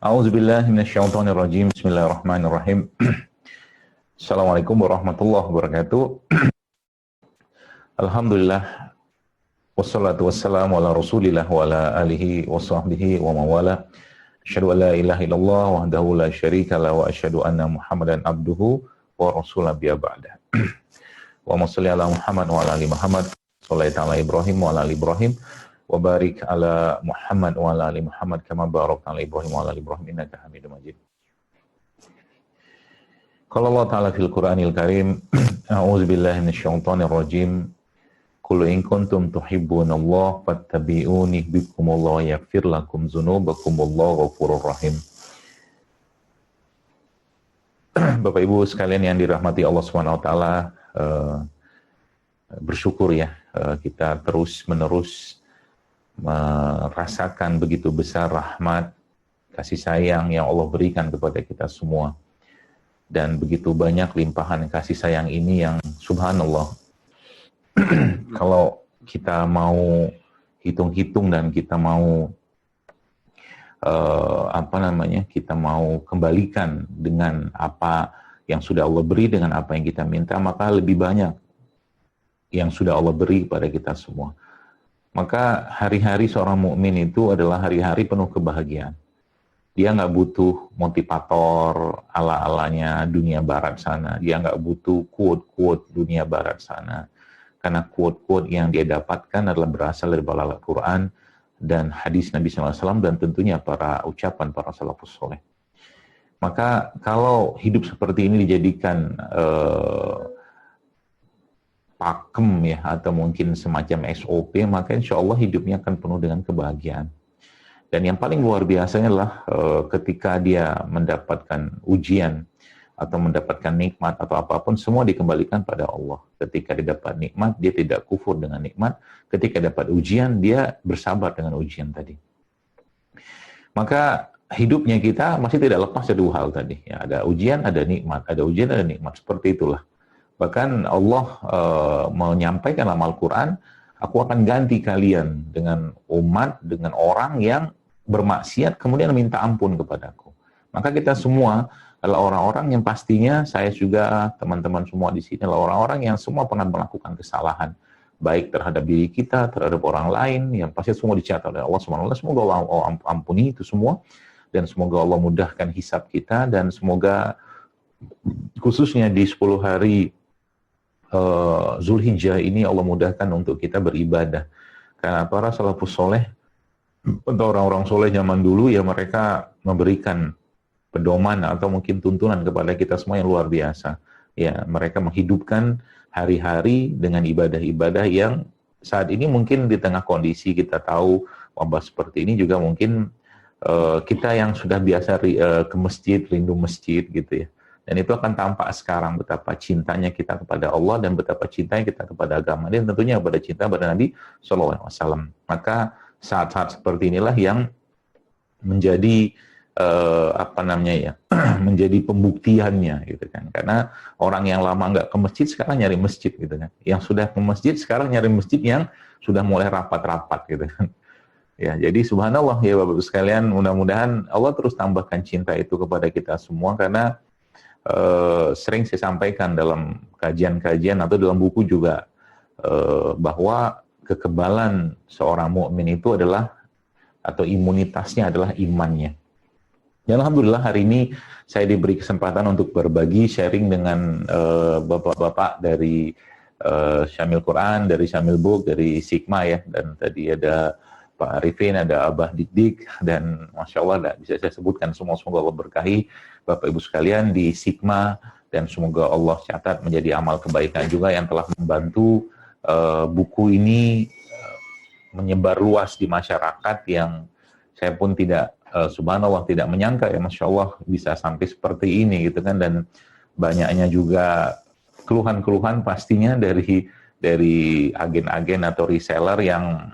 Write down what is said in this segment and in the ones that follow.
A'udzubillahi minasyaitonirrajim. Bismillahirrahmanirrahim. Assalamualaikum warahmatullahi wabarakatuh. Alhamdulillah wassalatu wassalamu ala Rasulillah wa ala alihi wa sahbihi wa mawala. Asyhadu an la ilaha illallah wahdahu la syarika lah wa asyhadu anna Muhammadan abduhu wa rasulahu biya ba'da. Wa sholli ala Muhammad wa ala ali Muhammad, sholli ala Ibrahim wa ala ali Ibrahim. Wa barik ala Muhammad wa ala ali Muhammad kama barakta ala Ibrahim wa ala ali Ibrahim innaka Hamidum Majid. Qala Allah Ta'ala fil Qur'anil Karim, a'udzu billahi minasyaitonir rajim. Qul in kuntum tuhibbunallaha fattabi'uni yuhibbukumullahu wa yaghfir lakum dzunubakum wallahu ghafurur rahim. Bapak Ibu sekalian yang dirahmati Allah Subhanahu wa taala, bersyukur ya, kita terus-menerus merasakan begitu besar rahmat, kasih sayang yang Allah berikan kepada kita semua. Dan begitu banyak limpahan kasih sayang ini yang subhanallah, kalau kita mau hitung-hitung dan kita mau kita mau kembalikan dengan apa yang sudah Allah beri dengan apa yang kita minta, maka lebih banyak yang sudah Allah beri kepada kita semua. Maka hari-hari seorang mukmin itu adalah hari-hari penuh kebahagiaan. Dia nggak butuh motivator ala-alanya dunia barat sana. Dia nggak butuh quote-quote dunia barat sana. Karena quote-quote yang dia dapatkan adalah berasal dari Al-Quran dan hadis Nabi SAW dan tentunya ucapan para salafus soleh. Maka kalau hidup seperti ini dijadikan pakem ya, atau mungkin semacam SOP, maka insya Allah hidupnya akan penuh dengan kebahagiaan. Dan yang paling luar biasanya adalah ketika dia mendapatkan ujian atau mendapatkan nikmat atau apapun, semua dikembalikan pada Allah. Ketika dia dapat nikmat, dia tidak kufur dengan nikmat. Ketika dapat ujian, dia bersabar dengan ujian tadi. Maka hidupnya kita masih tidak lepas dari dua hal tadi. Ya, ada ujian, ada nikmat. Ada ujian, ada nikmat. Seperti itulah. Bahkan Allah menyampaikan dalam Al-Quran, aku akan ganti kalian dengan umat, dengan orang yang bermaksiat, kemudian minta ampun kepadaku. Maka kita semua adalah orang-orang yang pastinya, saya juga, teman-teman semua di sini adalah orang-orang yang semua pernah melakukan kesalahan. Baik terhadap diri kita, terhadap orang lain, yang pasti semua dicatat oleh Allah SWT. Semoga Allah ampuni itu semua, dan semoga Allah mudahkan hisab kita, dan semoga khususnya di 10 hari Zulhijjah ini Allah mudahkan untuk kita beribadah. Karena para salafus soleh atau orang-orang soleh zaman dulu ya, mereka memberikan pedoman atau mungkin tuntunan kepada kita semua yang luar biasa. Ya, mereka menghidupkan hari-hari dengan ibadah-ibadah yang saat ini mungkin di tengah kondisi kita tahu wabah seperti ini juga mungkin kita yang sudah biasa ke masjid, rindu masjid gitu ya. Dan itu akan tampak sekarang betapa cintanya kita kepada Allah dan betapa cintanya kita kepada agama, dan tentunya kepada cinta kepada Nabi SAW. Maka saat-saat seperti inilah yang menjadi menjadi pembuktiannya gitu kan. Karena orang yang lama nggak ke masjid sekarang nyari masjid gitu kan. Yang sudah ke masjid sekarang nyari masjid yang sudah mulai rapat-rapat gitu kan. Ya, jadi subhanallah ya Bapak-Ibu sekalian, mudah-mudahan Allah terus tambahkan cinta itu kepada kita semua, karena sering saya sampaikan dalam kajian-kajian atau dalam buku juga bahwa kekebalan seorang mukmin itu adalah, atau imunitasnya adalah imannya. Dan alhamdulillah hari ini saya diberi kesempatan untuk berbagi sharing dengan bapak-bapak dari Syamil Quran, dari Syamil Book, dari Sigma ya, dan tadi ada Pak Arifin, ada Abah Dik, dan Masya Allah, tidak bisa saya sebutkan semua. Semoga Allah berkahi Bapak Ibu sekalian di Sigma, dan semoga Allah catat menjadi amal kebaikan juga yang telah membantu buku ini menyebar luas di masyarakat, yang saya pun tidak, subhanallah, tidak menyangka ya, Masya Allah bisa sampai seperti ini gitu kan. Dan banyaknya juga keluhan-keluhan pastinya dari agen-agen atau reseller yang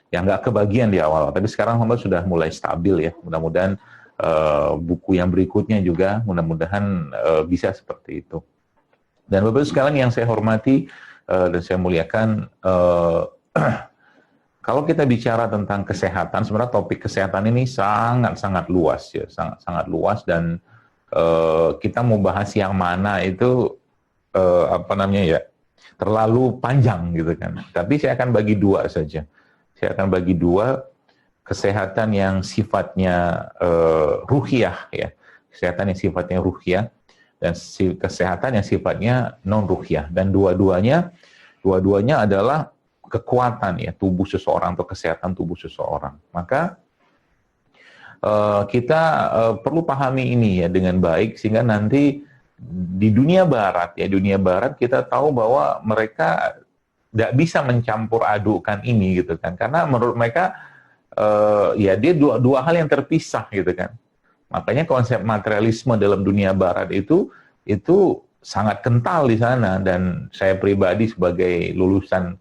yang nggak kebagian di awal, tapi sekarang alhamdulillah sudah mulai stabil ya. Mudah-mudahan buku yang berikutnya juga mudah-mudahan bisa seperti itu. Dan Bapak sekalian yang saya hormati dan saya muliakan, Kalau kita bicara tentang kesehatan, sebenarnya topik kesehatan ini sangat-sangat luas ya, sangat-sangat luas dan kita mau bahas yang mana itu apa namanya ya, terlalu panjang gitu kan. Tapi saya akan bagi dua saja. Saya akan bagi dua, kesehatan yang sifatnya ruhiyah ya, kesehatan yang sifatnya ruhiyah dan kesehatan yang sifatnya non ruhiyah, dan dua-duanya adalah kekuatan ya tubuh seseorang atau kesehatan tubuh seseorang. Maka kita perlu pahami ini ya dengan baik, sehingga nanti di dunia barat kita tahu bahwa mereka tidak bisa mencampur adukan ini gitu kan, karena menurut mereka ya dia dua hal yang terpisah gitu kan. Makanya konsep materialisme dalam dunia barat itu sangat kental di sana, dan saya pribadi sebagai lulusan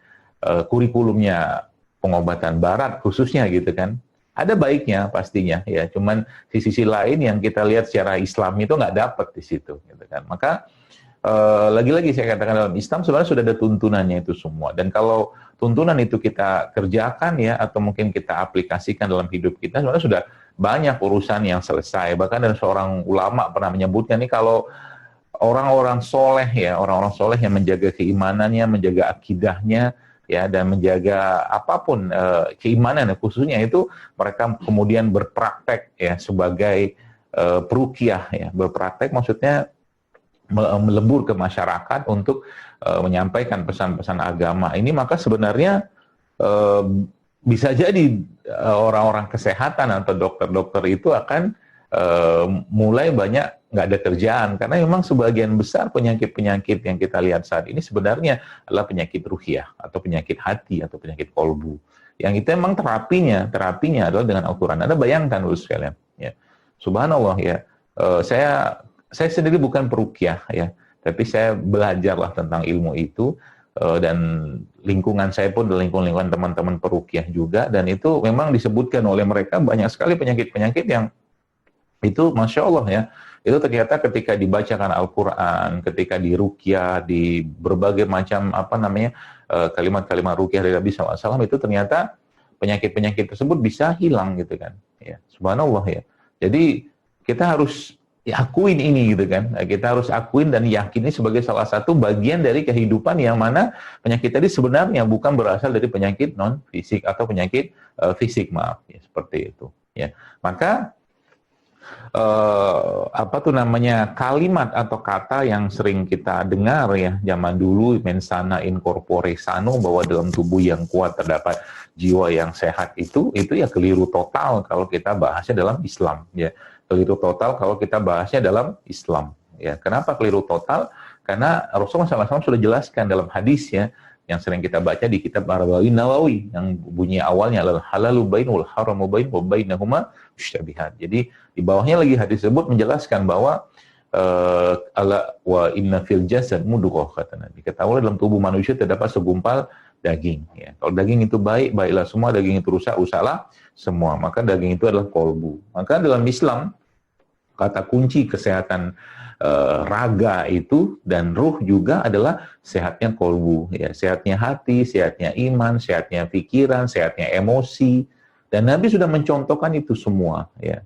kurikulumnya pengobatan barat khususnya gitu kan, ada baiknya pastinya ya, cuman di sisi lain yang kita lihat secara Islam itu nggak dapat di situ gitu kan. Maka lagi-lagi saya katakan, dalam Islam sebenarnya sudah ada tuntunannya itu semua, dan kalau tuntunan itu kita kerjakan ya, atau mungkin kita aplikasikan dalam hidup kita, sebenarnya sudah banyak urusan yang selesai. Bahkan ada seorang ulama pernah menyebutkan nih, kalau orang-orang soleh ya, orang-orang soleh yang menjaga keimanannya, menjaga akidahnya ya, dan menjaga apapun keimanan khususnya itu, mereka kemudian berpraktek ya sebagai peruqyah ya. Berpraktek maksudnya melebur ke masyarakat untuk menyampaikan pesan-pesan agama ini. Maka sebenarnya bisa jadi orang-orang kesehatan atau dokter-dokter itu akan mulai banyak nggak ada kerjaan, karena memang sebagian besar penyakit-penyakit yang kita lihat saat ini sebenarnya adalah penyakit ruhiyah atau penyakit hati atau penyakit kolbu, yang itu memang terapinya adalah dengan Al-Quran. Anda bayangkan dulu sekalian ya, subhanallah ya, saya sendiri bukan peruqyah ya, tapi saya belajarlah tentang ilmu itu, dan lingkungan saya pun lingkungan teman-teman peruqyah juga, dan itu memang disebutkan oleh mereka banyak sekali penyakit-penyakit yang itu Masya Allah ya, itu ternyata ketika dibacakan Al-Quran, ketika diruqyah, di berbagai macam kalimat-kalimat ruqyah dari Nabi SAW, itu ternyata penyakit-penyakit tersebut bisa hilang gitu kan ya, subhanallah ya. Jadi kita harus akuin ini gitu kan, kita harus akuin dan yakini sebagai salah satu bagian dari kehidupan, yang mana penyakit tadi sebenarnya bukan berasal dari penyakit non fisik atau penyakit fisik, maaf ya, seperti itu ya. Maka kalimat atau kata yang sering kita dengar ya zaman dulu, mens sana in corpore sano, bahwa dalam tubuh yang kuat terdapat jiwa yang sehat, itu ya keliru total kalau kita bahasnya dalam Islam ya. Keliru total kalau kita bahasnya dalam Islam ya. Kenapa keliru total? Karena Rasulullah SAW sudah jelaskan dalam hadis ya, yang sering kita baca di kitab Arba'in Nawawi, yang bunyi awalnya adalah halalu bain wal haramu bain wa bainahuma musytabihat. Jadi di bawahnya lagi hadis tersebut menjelaskan bahwa ala wa inna fil jasad mudghah, kata Nabi. Ketahuilah dalam tubuh manusia terdapat segumpal daging ya. Kalau daging itu baik, baiklah semua; daging itu rusak, rusaklah semua. Maka daging itu adalah kolbu. Maka dalam Islam kata kunci kesehatan raga itu dan ruh juga adalah sehatnya kolbu ya, sehatnya hati, sehatnya iman, sehatnya pikiran, sehatnya emosi. Dan Nabi sudah mencontohkan itu semua ya.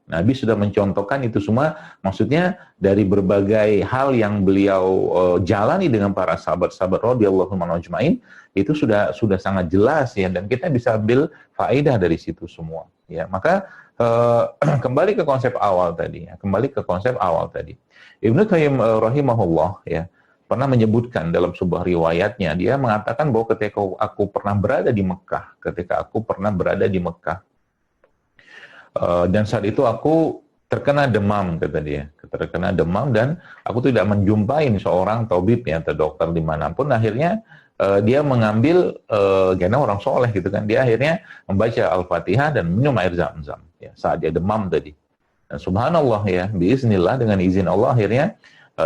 Nabi sudah mencontohkan itu semua, maksudnya dari berbagai hal yang beliau jalani dengan para sahabat-sahabat radhiyallahu anhum ajmain, itu sudah sangat jelas ya, dan kita bisa ambil faedah dari situ semua ya. Maka kembali ke konsep awal tadi. Ibnu Qayyim rahimahullah ya pernah menyebutkan dalam sebuah riwayatnya, dia mengatakan bahwa ketika aku pernah berada di Mekah, dan saat itu aku terkena demam, kata dia, dan aku tidak menjumpai seorang tabib ya, atau dokter dimanapun. Akhirnya dia mengambil, karena orang soleh gitu kan, dia akhirnya membaca Al-Fatihah dan minum air zam-zam ya, saat dia demam tadi. Dan subhanallah ya, biiznillah, dengan izin Allah, akhirnya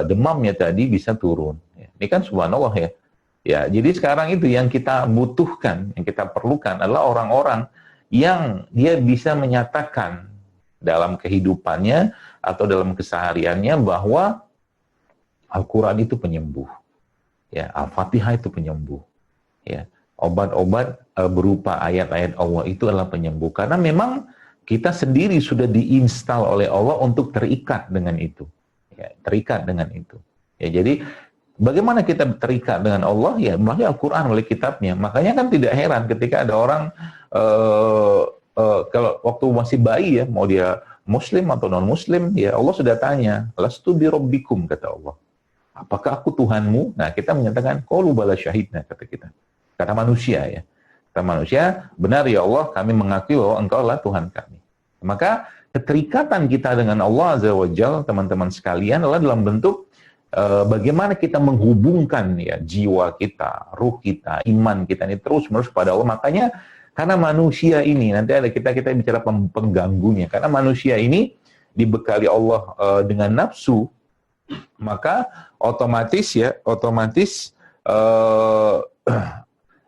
demamnya tadi bisa turun ya. Ini kan subhanallah ya. Ya, jadi sekarang itu yang kita butuhkan, yang kita perlukan adalah orang-orang yang dia bisa menyatakan dalam kehidupannya atau dalam kesehariannya bahwa Al-Quran itu penyembuh. Ya, Al-Fatihah itu penyembuh. Ya, Obat-obat berupa ayat-ayat Allah itu adalah penyembuh. Karena memang kita sendiri sudah diinstal oleh Allah untuk terikat dengan itu. Ya, terikat dengan itu. Ya, jadi bagaimana kita terikat dengan Allah? Ya, melalui Al-Quran, melalui kitabnya. Makanya kan tidak heran ketika ada orang kalau waktu masih bayi ya, mau dia Muslim atau non-Muslim, ya Allah sudah tanya, lastu bi rabbikum, kata Allah. Apakah aku Tuhanmu? Nah, kita menyatakan, qalu bala syahidna, kata kita. Kata manusia ya. Kata manusia, benar ya Allah, kami mengakui bahwa Engkau adalah Tuhan kami. Maka keterikatan kita dengan Allah Azza wa Jalla, teman-teman sekalian, adalah dalam bentuk bagaimana kita menghubungkan ya jiwa kita, ruh kita, iman kita ini terus-menerus pada Allah. Makanya karena manusia ini, nanti ada kita bicara pengganggunya, karena manusia ini dibekali Allah dengan nafsu, maka otomatis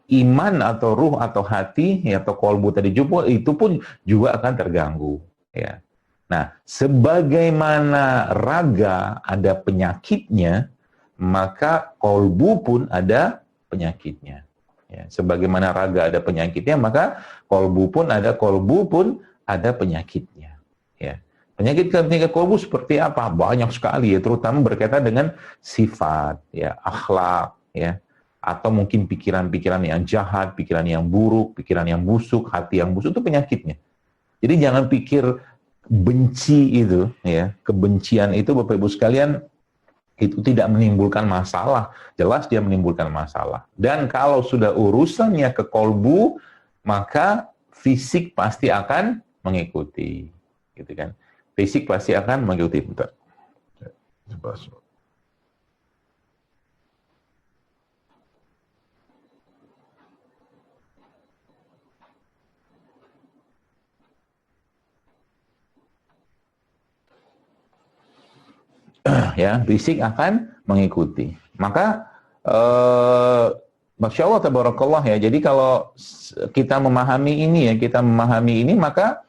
iman atau ruh atau hati ya, atau kolbu tadi juga itu pun juga akan terganggu ya. Nah, sebagaimana raga ada penyakitnya, maka kolbu pun ada penyakitnya. Ya, sebagaimana raga ada penyakitnya, maka kolbu pun ada penyakitnya. Ya. Penyakit kolbu seperti apa? Banyak sekali ya, terutama berkaitan dengan sifat, ya, akhlak, ya, atau mungkin pikiran-pikiran yang jahat, pikiran yang buruk, pikiran yang busuk, hati yang busuk, itu penyakitnya. Jadi jangan pikir benci itu, ya, kebencian itu Bapak Ibu sekalian itu tidak menimbulkan masalah. Jelas dia menimbulkan masalah. Dan kalau sudah urusannya ke kolbu, maka fisik pasti akan mengikuti, gitu kan? Fisik pasti akan mengikuti. Bentar. Ya, fisik akan mengikuti. Maka Masya Allah, tabarakallah ya. Jadi kalau kita memahami ini, maka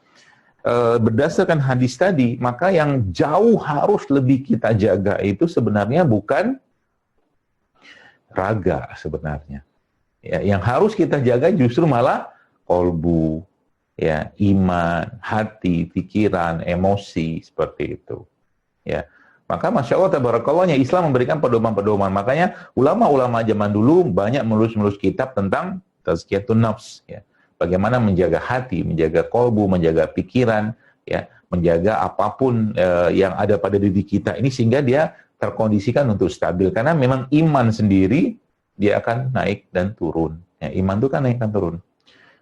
berdasarkan hadis tadi, maka yang jauh harus lebih kita jaga itu sebenarnya bukan raga sebenarnya. Ya, yang harus kita jaga justru malah kolbu, ya, iman, hati, pikiran, emosi, seperti itu. Ya. Maka Masya Allah, tabarakallah, Islam memberikan pedoman-pedoman. Makanya ulama-ulama zaman dulu banyak menulis kitab tentang tazkiyatun nafs. Ya. Bagaimana menjaga hati, menjaga kolbu, menjaga pikiran, ya, menjaga apapun yang ada pada diri kita ini sehingga dia terkondisikan untuk stabil. Karena memang iman sendiri dia akan naik dan turun. Ya, iman itu kan naik dan turun.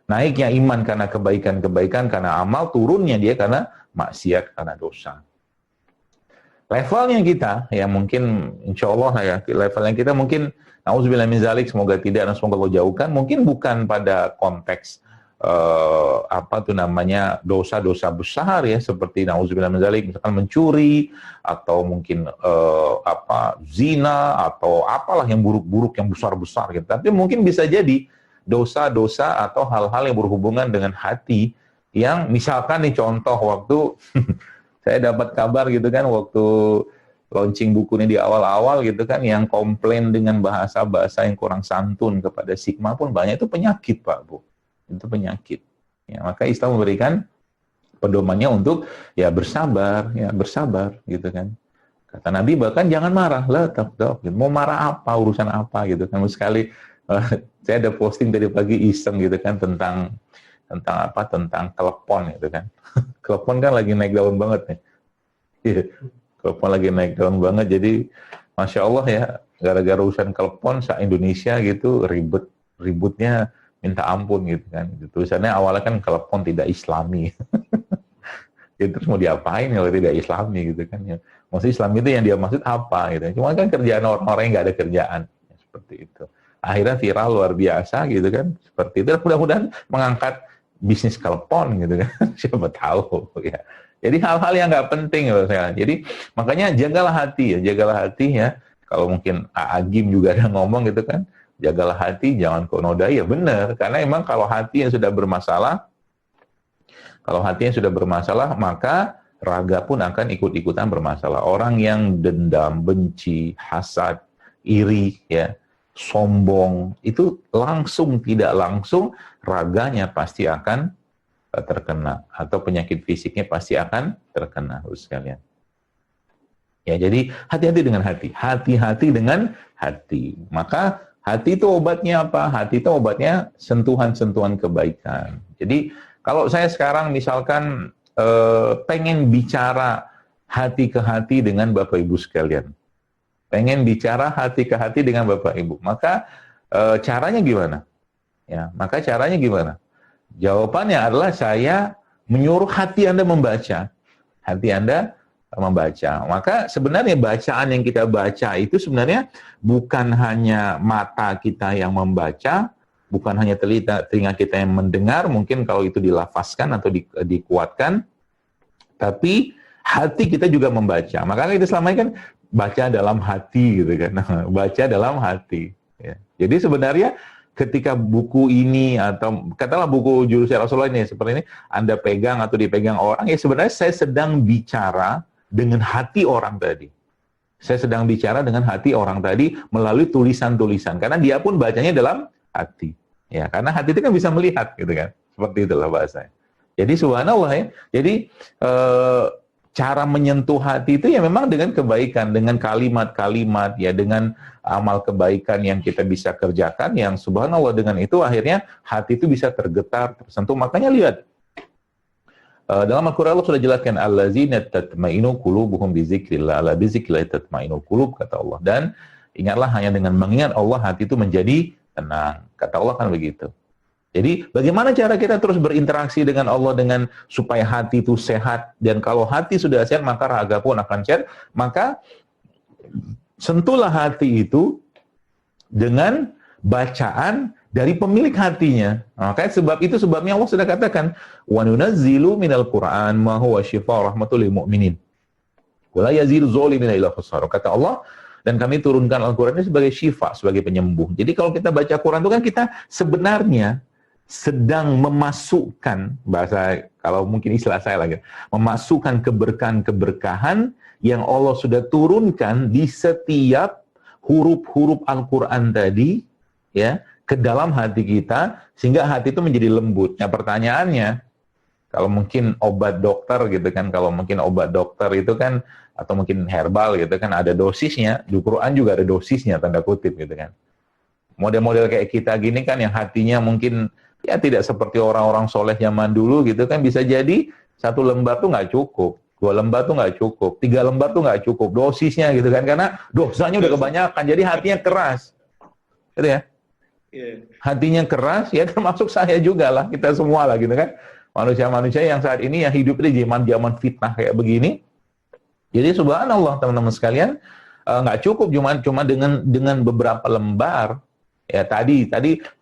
Naiknya iman karena kebaikan-kebaikan, karena amal, turunnya dia karena maksiat, karena dosa. Levelnya kita, ya mungkin insya Allah ya, levelnya kita mungkin, na'udzubillah min zalik, semoga tidak dan semoga Allah jauhkan, mungkin bukan pada konteks dosa-dosa besar ya, seperti na'udzubillah min zalik, misalkan mencuri, atau mungkin zina, atau apalah yang buruk-buruk, yang besar-besar gitu. Tapi mungkin bisa jadi dosa-dosa atau hal-hal yang berhubungan dengan hati, yang misalkan nih contoh waktu saya dapat kabar gitu kan, waktu launching buku ini di awal-awal gitu kan, yang komplain dengan bahasa-bahasa yang kurang santun kepada Sigma pun banyak, itu penyakit Pak Bu. Itu penyakit. Ya, maka Islam memberikan pedomannya untuk ya bersabar gitu kan. Kata Nabi bahkan jangan marah lah, gitu. Mau marah apa, urusan apa gitu kan. Sekali saya ada posting tadi pagi iseng gitu kan tentang telepon gitu kan. Telepon kan lagi naik daun banget nih. Telepon lagi naik daun banget, jadi Masya Allah ya, gara-gara urusan telepon se-Indonesia gitu, ributnya minta ampun gitu kan. Tulisannya awalnya kan telepon tidak Islami. Ya, terus mau diapain kalau tidak Islami gitu kan. Ya. Maksud Islam itu yang dia maksud apa gitu. Cuma kan kerjaan orang-orang yang nggak ada kerjaan. Ya, seperti itu. Akhirnya viral luar biasa gitu kan. Seperti itu, mudah-mudahan mengangkat bisnis telepon gitu kan, siapa tahu ya. Jadi hal-hal yang nggak penting ya. Jadi makanya jagalah hati ya. Kalau mungkin Agim juga ada ngomong gitu kan, jagalah hati, jangan kau nodai, ya benar. Karena emang kalau hati yang sudah bermasalah, maka raga pun akan ikut-ikutan bermasalah. Orang yang dendam, benci, hasad, iri, ya, sombong, itu langsung tidak langsung raganya pasti akan terkena, atau penyakit fisiknya pasti akan terkena, sekalian. Ya, jadi hati-hati dengan hati. Hati-hati dengan hati. Maka hati itu obatnya apa? Hati itu obatnya sentuhan-sentuhan kebaikan. Jadi kalau saya sekarang misalkan pengen bicara hati ke hati dengan Bapak Ibu sekalian, pengen bicara hati ke hati dengan Bapak Ibu, maka caranya gimana? Ya, maka caranya gimana? Jawabannya adalah saya menyuruh hati Anda membaca. Hati Anda membaca. Maka sebenarnya bacaan yang kita baca itu sebenarnya bukan hanya mata kita yang membaca, bukan hanya telinga kita yang mendengar, mungkin kalau itu dilafazkan atau dikuatkan, tapi hati kita juga membaca. Maka kita selama ini kan baca dalam hati gitu kan. Baca dalam hati. Ya. Jadi sebenarnya ketika buku ini atau katakanlah buku Jurus Rasulullah ini seperti ini Anda pegang atau dipegang orang, ya sebenarnya saya sedang bicara dengan hati orang tadi. Saya sedang bicara dengan hati orang tadi melalui tulisan-tulisan karena dia pun bacanya dalam hati. Ya, karena hati itu kan bisa melihat gitu kan. Seperti itulah bahasanya. Jadi subhanallah ya. Jadi cara menyentuh hati itu ya memang dengan kebaikan, dengan kalimat-kalimat, ya dengan amal kebaikan yang kita bisa kerjakan, yang subhanallah dengan itu akhirnya hati itu bisa tergetar, tersentuh. Makanya lihat, dalam Al-Quran Allah sudah jelaskan, allazina tatma'inu qulubuhum bizikrillah, ala bizikrillah tatma'inu qulub, kata Allah. Dan ingatlah hanya dengan mengingat Allah hati itu menjadi tenang. Kata Allah kan begitu. Jadi bagaimana cara kita terus berinteraksi dengan Allah dengan supaya hati itu sehat, dan kalau hati sudah sehat maka raga pun akan sehat. Maka sentuhlah hati itu dengan bacaan dari pemilik hatinya. Makanya sebab itu sebabnya Allah sudah katakan wa nunazzilu minal Qur'an ma huwa syifa rahmatul lil mu'minin wa la yazidu zalimina illa khasara. Kata Allah, dan kami turunkan Al-Qur'an ini sebagai syifa, sebagai penyembuh. Jadi kalau kita baca Quran itu kan kita sebenarnya sedang memasukkan, bahasa kalau mungkin istilah saya lagi, memasukkan keberkahan-keberkahan yang Allah sudah turunkan di setiap huruf-huruf Al-Quran tadi, ya, ke dalam hati kita, sehingga hati itu menjadi lembut. Nah pertanyaannya, kalau mungkin obat dokter gitu kan, kalau mungkin obat dokter itu kan, atau mungkin herbal gitu kan, ada dosisnya, di Quran juga ada dosisnya, tanda kutip gitu kan. Model-model kayak kita gini kan, yang hatinya mungkin ya tidak seperti orang-orang soleh zaman dulu gitu kan, bisa jadi 1 lembar tuh nggak cukup, 2 lembar tuh nggak cukup, 3 lembar tuh nggak cukup dosisnya gitu kan, karena dosanya udah kebanyakan, jadi hatinya keras, gitu ya. Hatinya keras, ya termasuk saya juga lah, kita semua lah gitu kan, manusia-manusia yang saat ini yang hidup di zaman fitnah kayak begini. Jadi subhanallah teman-teman sekalian, nggak cukup cuma dengan beberapa lembar. Ya tadi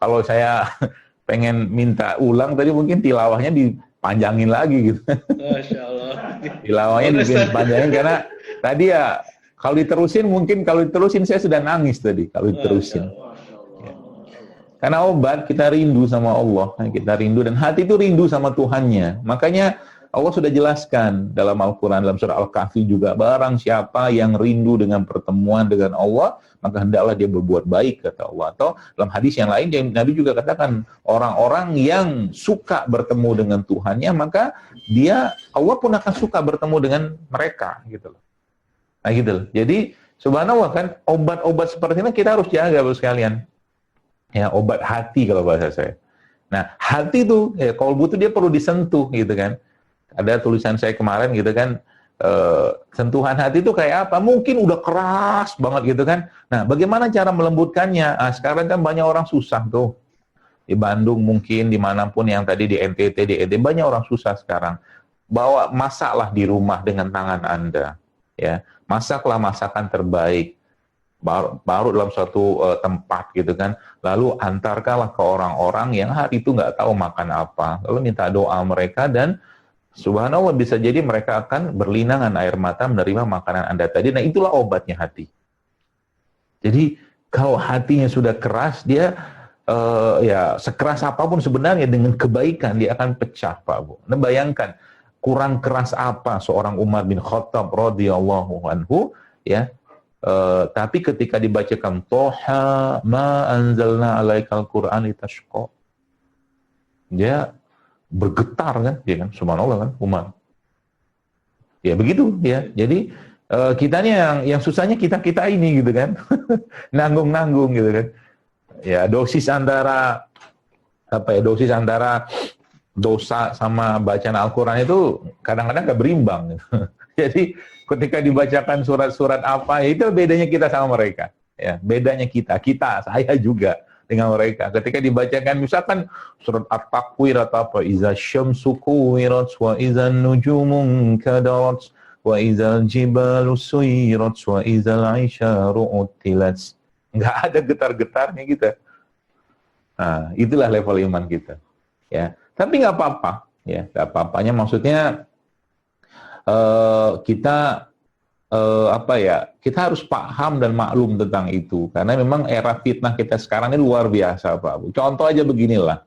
kalau saya pengen minta ulang tadi mungkin tilawahnya dipanjangin lagi gitu. Masya Allah. Tilawahnya dipanjangin karena tadi ya kalau diterusin saya sudah nangis tadi kalau diterusin. Ya. Karena obat kita rindu sama Allah, kita rindu dan hati itu rindu sama Tuhannya. Makanya Allah sudah jelaskan dalam Al-Quran, dalam surah Al-Kahfi juga, barang siapa yang rindu dengan pertemuan dengan Allah, maka hendaklah dia berbuat baik, kata Allah. Atau dalam hadis yang lain, Nabi juga katakan, orang-orang yang suka bertemu dengan Tuhannya, maka Allah pun akan suka bertemu dengan mereka, gitu loh. Nah gitu loh. Jadi, subhanallah kan, obat-obat seperti ini kita harus jaga, Bapak sekalian. Ya, obat hati kalau bahasa saya. Nah, hati itu, ya, kalau butuh dia perlu disentuh, gitu kan. Ada tulisan saya kemarin gitu kan, sentuhan hati itu kayak apa? Mungkin udah keras banget gitu kan. Nah, bagaimana cara melembutkannya? Nah, sekarang kan banyak orang susah tuh. Di Bandung mungkin, dimanapun yang tadi di NTT, di NTT, banyak orang susah sekarang. Masaklah di rumah dengan tangan Anda. Ya, masaklah masakan terbaik. Baru dalam suatu tempat gitu kan. Lalu antarkanlah ke orang-orang yang hari itu nggak tahu makan apa. Lalu minta doa mereka dan subhanallah bisa jadi mereka akan berlinangan air mata menerima makanan Anda tadi. Nah itulah obatnya hati. Jadi kalau hatinya sudah keras, dia ya sekeras apapun sebenarnya dengan kebaikan dia akan pecah, Pak Bu. Nah bayangkan kurang keras apa seorang Umar bin Khattab radhiyallahu anhu, ya, Tapi ketika dibacakan Toha ma anzalna alaikal Qur'an litashqa, dia bergetar kan, dia kan, subhanallah kan, Umar. Ya begitu ya. Jadi kita nih yang susahnya kita ini gitu kan, nanggung gitu kan. Ya dosis antara dosis antara dosa sama bacaan Al-Quran itu kadang-kadang gak berimbang. Jadi ketika dibacakan surat-surat apa, itu bedanya kita sama mereka. Ya, bedanya saya juga dengan mereka. Ketika dibacakan misalkan surat At-Takwir atau apa, iza syamsu kuwirat wa iza nujumun kadarat wa iza jibalu suyirat wa iza al-isyaru utilat. Nggak ada getar-getarnya kita. Nah, itulah level iman kita. Ya, tapi nggak apa-apa. Ya, nggak apa-apanya maksudnya kita kita harus paham dan maklum tentang itu, karena memang era fitnah kita sekarang ini luar biasa, Pak Bu. Contoh aja beginilah,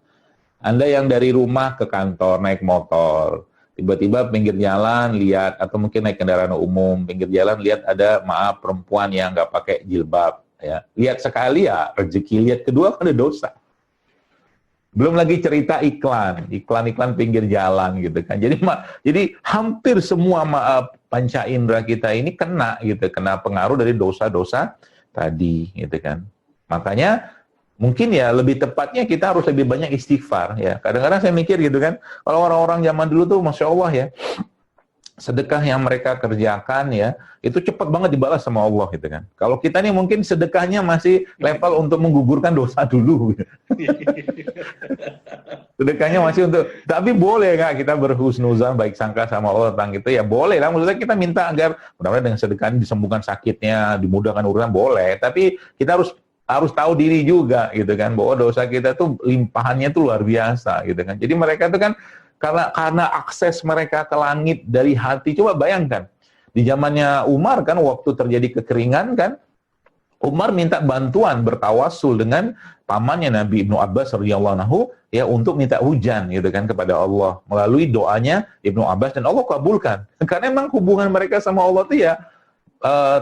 Anda yang dari rumah ke kantor naik motor, tiba-tiba pinggir jalan lihat, atau mungkin naik kendaraan umum, pinggir jalan lihat ada perempuan yang nggak pakai jilbab, ya. Lihat sekali ya rezeki, lihat kedua kan ada dosa. Belum lagi cerita iklan pinggir jalan gitu kan. Jadi hampir semua panca indera kita ini kena pengaruh dari dosa-dosa tadi gitu kan. Makanya mungkin ya lebih tepatnya kita harus lebih banyak istighfar ya. Kadang-kadang saya mikir gitu kan, kalau orang-orang zaman dulu tuh Masya Allah ya, sedekah yang mereka kerjakan ya, itu cepat banget dibalas sama Allah gitu kan. Kalau kita nih mungkin sedekahnya masih level untuk menggugurkan dosa dulu. Sedekahnya masih untuk, tapi boleh nggak kita berhusnuzan, baik sangka sama Allah tentang itu ya boleh lah. Maksudnya kita minta agar mudah-mudahan dengan sedekah disembuhkan sakitnya, dimudahkan urusan boleh. Tapi kita harus tahu diri juga gitu kan, bahwa dosa kita tuh limpahannya tuh luar biasa gitu kan. Jadi mereka tuh kan karena akses mereka ke langit dari hati. Coba bayangkan, di zamannya Umar kan waktu terjadi kekeringan kan, Umar minta bantuan bertawasul dengan pamannya Nabi Ibnu Abbas radhiyallahu anhu ya untuk minta hujan gitu kan kepada Allah melalui doanya Ibnu Abbas, dan Allah kabulkan. Karena memang hubungan mereka sama Allah tuh ya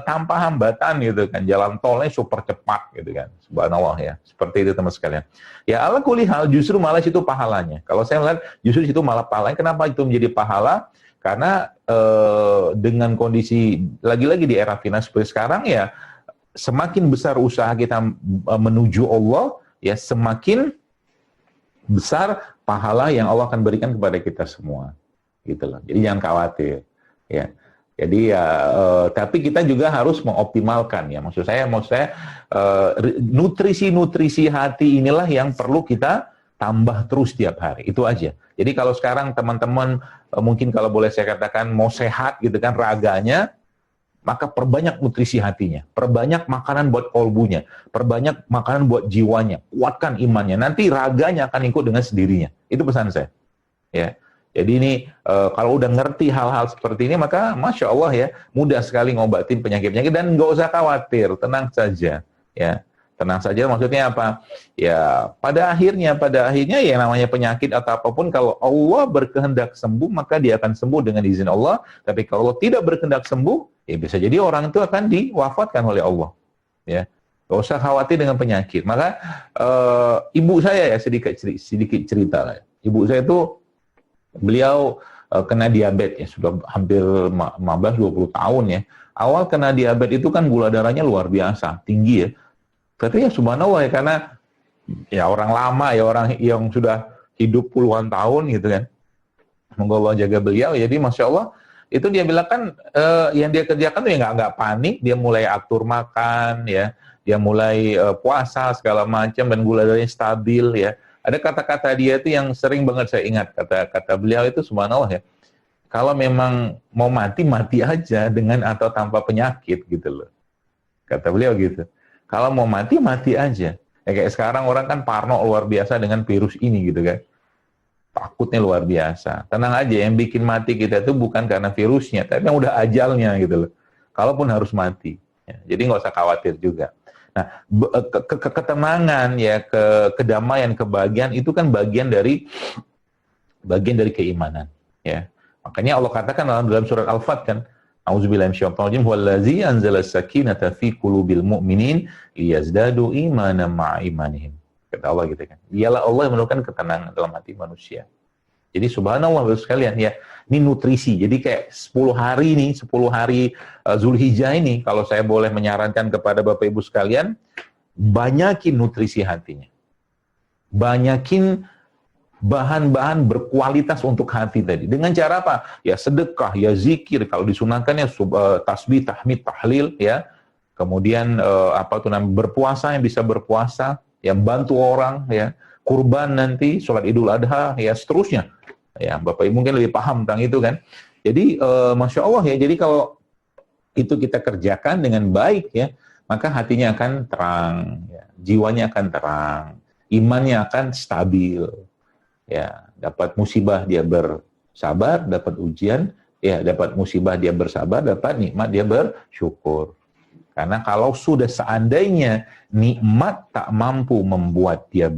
tanpa hambatan gitu kan, jalan tolnya super cepat gitu kan, subhanallah ya, seperti itu teman sekalian. Ya ala kulli hal justru malah itu pahalanya. Kalau saya melihat justru itu malah pahalanya. Kenapa itu menjadi pahala? Karena dengan kondisi lagi-lagi di era finans seperti sekarang ya, semakin besar usaha kita menuju Allah ya, semakin besar pahala yang Allah akan berikan kepada kita semua gitu loh. Jadi jangan khawatir ya. Jadi ya, tapi kita juga harus mengoptimalkan ya. Maksud saya nutrisi hati inilah yang perlu kita tambah terus tiap hari. Itu aja. Jadi kalau sekarang teman-teman mungkin kalau boleh saya katakan mau sehat gitu kan raganya, maka perbanyak nutrisi hatinya, perbanyak makanan buat kolbunya, perbanyak makanan buat jiwanya, kuatkan imannya. Nanti raganya akan ikut dengan sendirinya. Itu pesan saya. Ya. Jadi ini kalau udah ngerti hal-hal seperti ini, maka Masya Allah ya, mudah sekali ngobatin penyakit-penyakit dan nggak usah khawatir, tenang saja. Ya, tenang saja maksudnya apa? Ya, pada akhirnya ya namanya penyakit atau apapun, kalau Allah berkehendak sembuh, maka dia akan sembuh dengan izin Allah. Tapi kalau tidak berkehendak sembuh, ya bisa jadi orang itu akan diwafatkan oleh Allah. Ya, nggak usah khawatir dengan penyakit. Maka ibu saya ya sedikit cerita lah. Ibu saya itu beliau kena diabetes ya, sudah hampir 15-20 tahun ya. Awal kena diabetes itu kan gula darahnya luar biasa, tinggi ya. Tapi ya subhanallah ya, karena ya orang lama ya, orang yang sudah hidup puluhan tahun gitu kan. Semoga Allah jaga beliau. Jadi Masya Allah, itu dia bilang kan yang dia kerjakan tuh ya nggak panik, dia mulai atur makan ya, dia mulai puasa segala macam, dan gula darahnya stabil ya. Ada kata-kata dia itu yang sering banget saya ingat, kata beliau itu subhanallah ya, kalau memang mau mati aja dengan atau tanpa penyakit gitu loh. Kata beliau gitu. Kalau mau mati aja. Ya kayak sekarang orang kan parno luar biasa dengan virus ini gitu kan. Takutnya luar biasa. Tenang aja, yang bikin mati kita itu bukan karena virusnya, tapi yang udah ajalnya gitu loh. Kalaupun harus mati. Ya, jadi nggak usah khawatir juga. Nah, ketenangan ya, kedamaian, kebahagiaan itu kan bagian dari keimanan ya. Makanya Allah katakan dalam surat Al-Fat kan, A'udzubillahi minasyaitonir rajim. Huwallazi anzala as-sakinata fi qulubil mu'minin liyazdadu imanan ma'a imanihim. Kata Allah gitu kan. Ialah Allah yang menurunkan ketenangan dalam hati manusia. Jadi subhanallah Bapak sekalian ya, ini nutrisi. Jadi kayak 10 hari nih, 10 hari Zulhijjah ini, kalau saya boleh menyarankan kepada Bapak Ibu sekalian, banyakin nutrisi hatinya. Banyakin bahan-bahan berkualitas untuk hati tadi. Dengan cara apa? Ya sedekah, ya zikir, kalau disunahkan ya tasbih, tahmid, tahlil ya. Kemudian berpuasa, yang bisa berpuasa, yang bantu orang ya, kurban nanti, sholat Idul Adha ya, seterusnya. Ya, Bapak Ibu mungkin lebih paham tentang itu kan. Jadi Masya Allah ya, jadi kalau itu kita kerjakan dengan baik ya, maka hatinya akan terang, ya, jiwanya akan terang, imannya akan stabil. Ya, dapat musibah dia bersabar, dapat ujian, ya dapat musibah dia bersabar, dapat nikmat dia bersyukur. Karena kalau sudah seandainya nikmat tak mampu membuat dia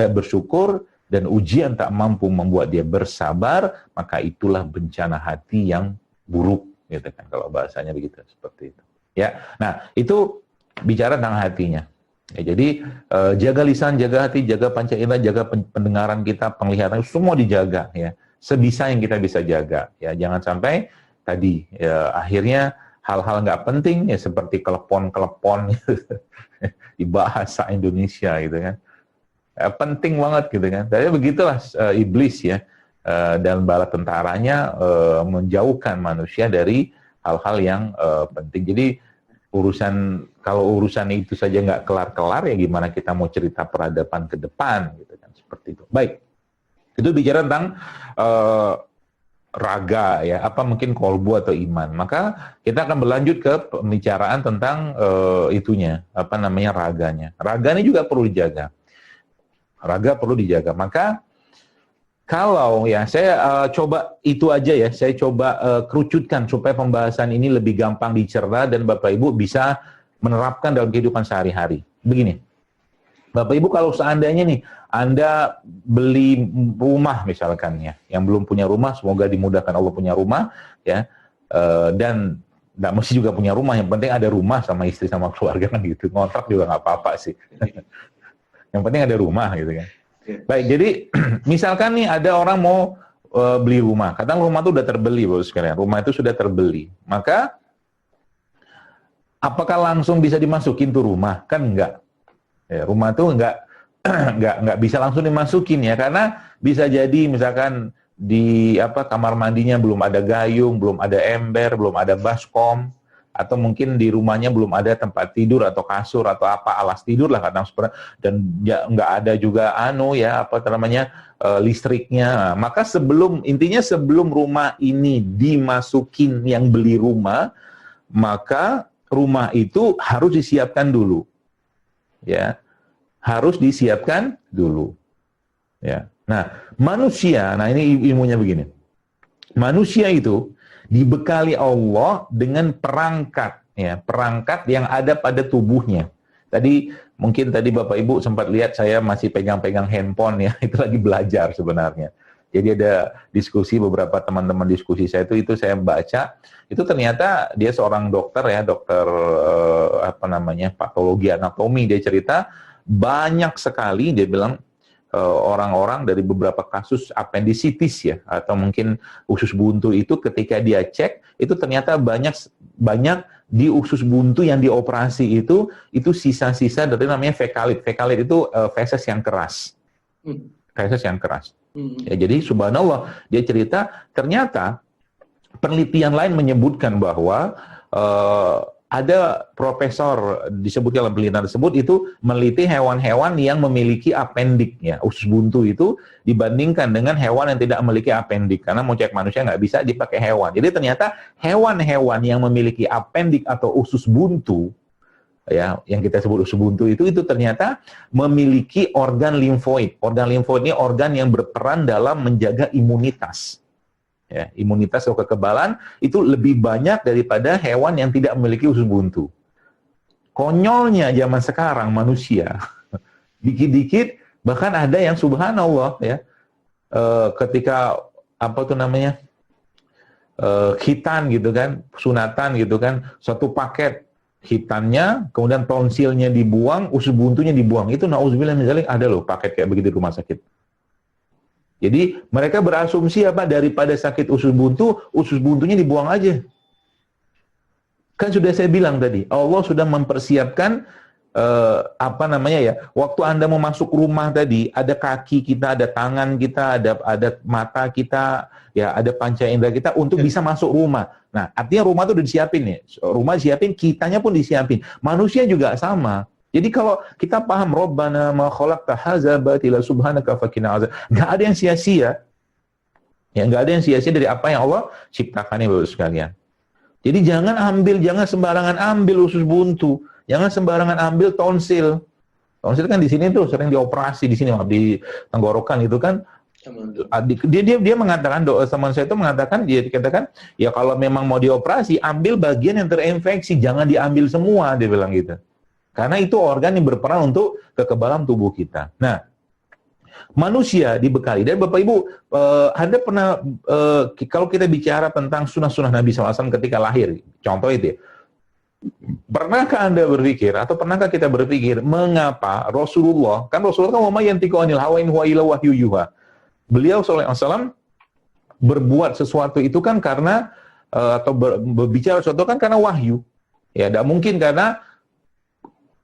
bersyukur, dan ujian tak mampu membuat dia bersabar, maka itulah bencana hati yang buruk, gitu kan, kalau bahasanya begitu, seperti itu. Ya, nah itu bicara tentang hatinya. Ya, jadi jaga lisan, jaga hati, jaga panca indera, jaga pendengaran kita, penglihatan, semua dijaga ya. Sebisa yang kita bisa jaga. Ya, jangan sampai tadi ya, akhirnya hal-hal nggak penting ya seperti kelepon-kelepon di bahasa Indonesia gitu kan. Penting banget gitu kan. Tapi begitulah iblis ya, dan bala tentaranya menjauhkan manusia dari hal-hal yang penting. Jadi kalau urusan itu saja nggak kelar-kelar, ya gimana kita mau cerita peradaban ke depan gitu kan, seperti itu. Baik, itu bicara tentang raga ya, apa mungkin kolbu atau iman. Maka kita akan berlanjut ke pembicaraan tentang raganya. Raga ini juga perlu dijaga. Raga perlu dijaga. Maka kalau ya saya coba itu aja ya, saya coba kerucutkan supaya pembahasan ini lebih gampang dicerna dan Bapak Ibu bisa menerapkan dalam kehidupan sehari-hari. Begini, Bapak Ibu kalau seandainya nih Anda beli rumah misalkan ya, yang belum punya rumah, semoga dimudahkan Allah punya rumah ya, dan nggak mesti juga punya rumah, yang penting ada rumah sama istri sama keluarga kan gitu, ngontrak juga nggak apa-apa sih. Yang penting ada rumah gitu kan. Baik, jadi misalkan nih ada orang mau beli rumah, kadang rumah itu sudah terbeli, Bapak sekalian. Rumah itu sudah terbeli. Maka apakah langsung bisa dimasukin tuh rumah? Kan enggak. Ya, rumah itu enggak bisa langsung dimasukin ya, karena bisa jadi misalkan di kamar mandinya belum ada gayung, belum ada ember, belum ada baskom, atau mungkin di rumahnya belum ada tempat tidur atau kasur atau alas tidur lah kadang seperti, dan ya, nggak ada juga listriknya. Nah, maka sebelum rumah ini dimasukin yang beli rumah, maka rumah itu harus disiapkan dulu. Ya. Harus disiapkan dulu. Ya. Nah, manusia, ini ilmunya begini. Manusia itu dibekali Allah dengan perangkat yang ada pada tubuhnya. Mungkin tadi Bapak Ibu sempat lihat saya masih pegang-pegang handphone ya, itu lagi belajar sebenarnya. Jadi ada diskusi, beberapa teman-teman diskusi saya itu saya baca, itu ternyata dia seorang dokter ya, dokter patologi anatomi, dia cerita banyak sekali, dia bilang orang-orang dari beberapa kasus appendicitis ya, atau mungkin usus buntu itu ketika dia cek, itu ternyata banyak di usus buntu yang dioperasi itu sisa-sisa dari namanya fekalit. Fekalit itu feses yang keras. Feses yang keras. Ya, jadi subhanallah, dia cerita ternyata penelitian lain menyebutkan bahwa ada profesor disebut dalam penelitian tersebut itu meneliti hewan-hewan yang memiliki apendik ya, usus buntu itu dibandingkan dengan hewan yang tidak memiliki apendik, karena mau cek manusia nggak bisa dipakai hewan. Jadi ternyata hewan-hewan yang memiliki apendik atau usus buntu ya, yang kita sebut usus buntu itu ternyata memiliki organ limfoid. Organ limfoid ini organ yang berperan dalam menjaga imunitas. Ya, imunitas atau kekebalan itu lebih banyak daripada hewan yang tidak memiliki usus buntu. Konyolnya zaman sekarang manusia, dikit-dikit bahkan ada yang subhanallah ya, ketika khitan gitu kan, sunatan gitu kan, satu paket khitannya, kemudian tonsilnya dibuang, usus buntunya dibuang. Itu nauzubillah min dzalik ada loh paket kayak begitu di rumah sakit. Jadi mereka berasumsi apa, daripada sakit usus buntunya dibuang aja. Kan sudah saya bilang tadi, Allah sudah mempersiapkan waktu Anda mau masuk rumah tadi, ada kaki kita, ada tangan kita, ada mata kita, ya ada panca indera kita untuk bisa masuk rumah. Nah, artinya rumah itu udah disiapin nih. Rumah disiapin, kitanya pun disiapin. Manusia juga sama. Jadi kalau kita paham Rabbana ma khalaqta hadza batila subhanaka faqina azab. Enggak ada yang sia-sia. Ya, enggak ada yang sia-sia dari apa yang Allah ciptakan ya Bapak sekalian. Jadi jangan sembarangan ambil usus buntu. Jangan sembarangan ambil tonsil. Tonsil kan di sini tuh sering dioperasi di sini, di tenggorokan itu kan. Dia mengatakan, teman saya itu mengatakan, dia dikatakan, ya kalau memang mau dioperasi, ambil bagian yang terinfeksi, jangan diambil semua, dia bilang gitu. Karena itu organ yang berperan untuk kekebalan tubuh kita. Nah, manusia dibekali. Dan Bapak Ibu, Anda pernah, kalau kita bicara tentang sunnah-sunnah Nabi SAW ketika lahir, contoh itu ya, pernahkah Anda berpikir, atau pernahkah kita berpikir, mengapa Rasulullah kan wa ma yantiqu anil hawa in huwa illa wahyu yuha. Beliau SAW berbuat sesuatu itu kan karena, atau berbicara sesuatu kan karena wahyu. Ya, tidak mungkin karena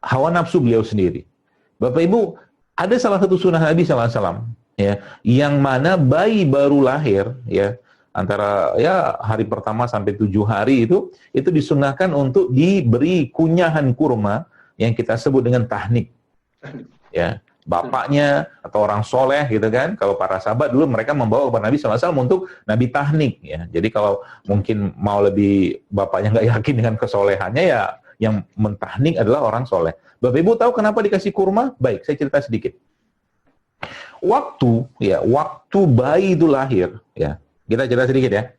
hawa nafsu beliau sendiri. Bapak Ibu, ada salah satu sunnah Nabi SAW, ya, yang mana bayi baru lahir, ya, antara ya hari pertama sampai 7 hari itu disunahkan untuk diberi kunyahan kurma yang kita sebut dengan tahnik. Ya, bapaknya atau orang soleh gitu kan. Kalau para sahabat dulu mereka membawa kepada Nabi SAW untuk Nabi tahnik. Ya, jadi kalau mungkin mau lebih bapaknya nggak yakin dengan kesolehannya, ya yang mentahnik adalah orang soleh. Bapak Ibu tahu kenapa dikasih kurma? Baik, saya cerita sedikit. Waktu bayi itu lahir, ya. Kita cerita sedikit ya.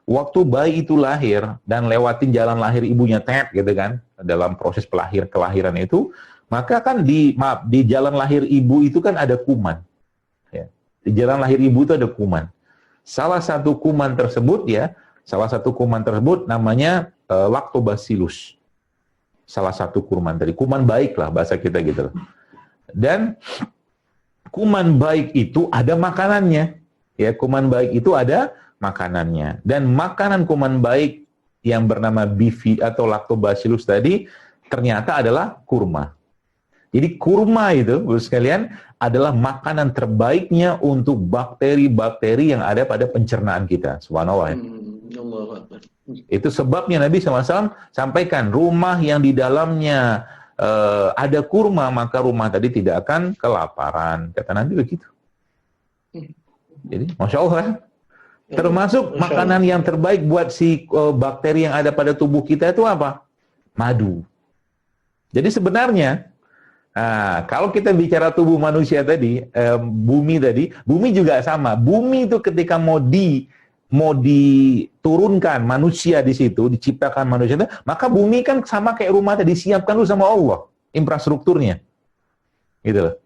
Waktu bayi itu lahir dan lewatin jalan lahir ibunya gitu kan, dalam proses kelahiran itu, maka kan di jalan lahir ibu itu kan ada kuman. Ya. Di jalan lahir ibu itu ada kuman. Salah satu kuman tersebut namanya lactobacillus. Salah satu kuman tadi, kuman baik lah bahasa kita gitu. Dan kuman baik itu ada makanannya. Ya, kuman baik itu ada makanannya. Dan makanan kuman baik yang bernama bifi atau lactobacillus tadi ternyata adalah kurma. Jadi kurma itu, Bapak sekalian, adalah makanan terbaiknya untuk bakteri-bakteri yang ada pada pencernaan kita. Subhanallah. Itu sebabnya Nabi SAW sampaikan, rumah yang di dalamnya ada kurma, maka rumah tadi tidak akan kelaparan. Kata Nabi begitu. Jadi, Masya Allah, termasuk makanan yang terbaik buat si bakteri yang ada pada tubuh kita itu apa? Madu. Jadi sebenarnya, kalau kita bicara tubuh manusia tadi, bumi juga sama. Bumi itu ketika mau diturunkan manusia di situ, diciptakan manusia itu, maka bumi kan sama kayak rumah tadi, disiapkan dulu sama Allah, infrastrukturnya. Gitu loh.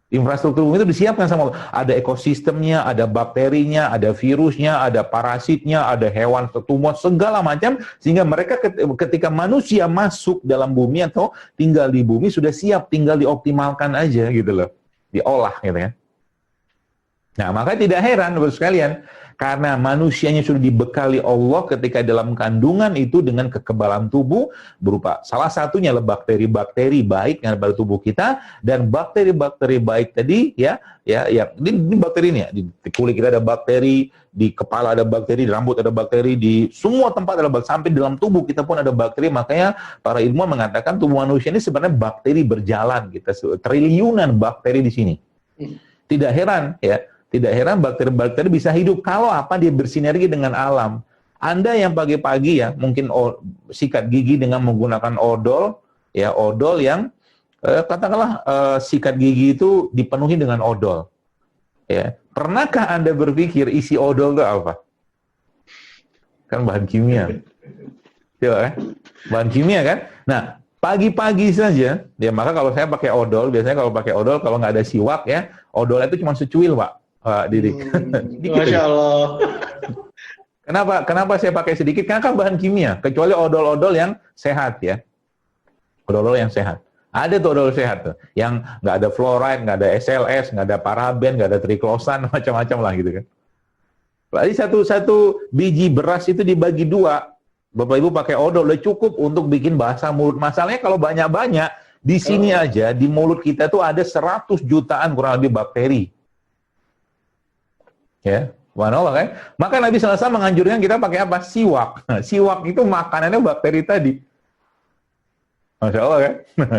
Infrastruktur bumi itu disiapkan sama Allah. Ada ekosistemnya, ada bakterinya, ada virusnya, ada parasitnya, ada hewan tumbuh, segala macam, sehingga mereka ketika manusia masuk dalam bumi atau tinggal di bumi sudah siap, tinggal dioptimalkan aja gitu loh, diolah gitu kan. Nah, maka tidak heran Bapak sekalian, karena manusianya sudah dibekali Allah ketika dalam kandungan itu dengan kekebalan tubuh berupa salah satunya adalah bakteri-bakteri baik yang ada pada tubuh kita, dan bakteri-bakteri baik tadi ini bakteri ini ya, di kulit kita ada bakteri, di kepala ada bakteri, di rambut ada bakteri, di semua tempat ada bakteri, sampai dalam tubuh kita pun ada bakteri. Makanya para ilmuwan mengatakan tubuh manusia ini sebenarnya bakteri berjalan, kita triliunan bakteri di sini. Tidak heran ya. Tidak heran bakteri-bakteri bisa hidup kalau dia bersinergi dengan alam. Anda yang pagi-pagi ya, mungkin sikat gigi dengan menggunakan odol yang katakanlah sikat gigi itu dipenuhi dengan odol. Ya, pernahkah Anda berpikir isi odol itu apa? Kan bahan kimia. Ya, bahan kimia kan? Nah, pagi-pagi saja, ya maka kalau saya pakai odol, biasanya kalau nggak ada siwak ya, odolnya itu cuma secuil, Pak. Didik. Masya Allah. Kenapa saya pakai sedikit? Karena kan bahan kimia, kecuali odol-odol yang sehat ya. Odol-odol yang sehat. Ada tuh odol sehat tuh, yang nggak ada fluoride, nggak ada SLS, nggak ada paraben, nggak ada triklosan, macam-macam lah gitu kan. Jadi satu biji beras itu dibagi dua. Bapak Ibu pakai odol udah cukup untuk bikin basah mulut. Masalahnya kalau banyak-banyak, di sini aja di mulut kita tuh ada 100 jutaan kurang lebih bakteri. Ya, subhanallah kan? Maka Nabi SAW menganjurkan kita pakai apa? Siwak. Nah, siwak itu makanannya bakteri tadi. Masya Allah kan?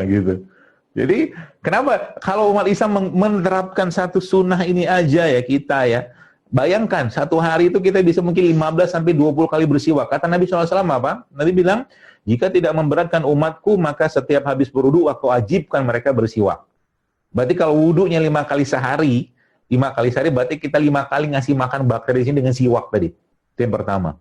Gitu. Jadi, kenapa kalau umat Islam menerapkan satu sunnah ini aja ya kita ya, bayangkan, satu hari itu kita bisa mungkin 15 sampai 20 kali bersiwak. Kata Nabi SAW apa? Nabi bilang, jika tidak memberatkan umatku, maka setiap habis berwudu, aku wajibkan mereka bersiwak. Berarti kalau wudunya 5 kali sehari, 5 kali sehari berarti kita 5 kali ngasih makan bakteri di sini dengan siwak tadi. Itu yang pertama.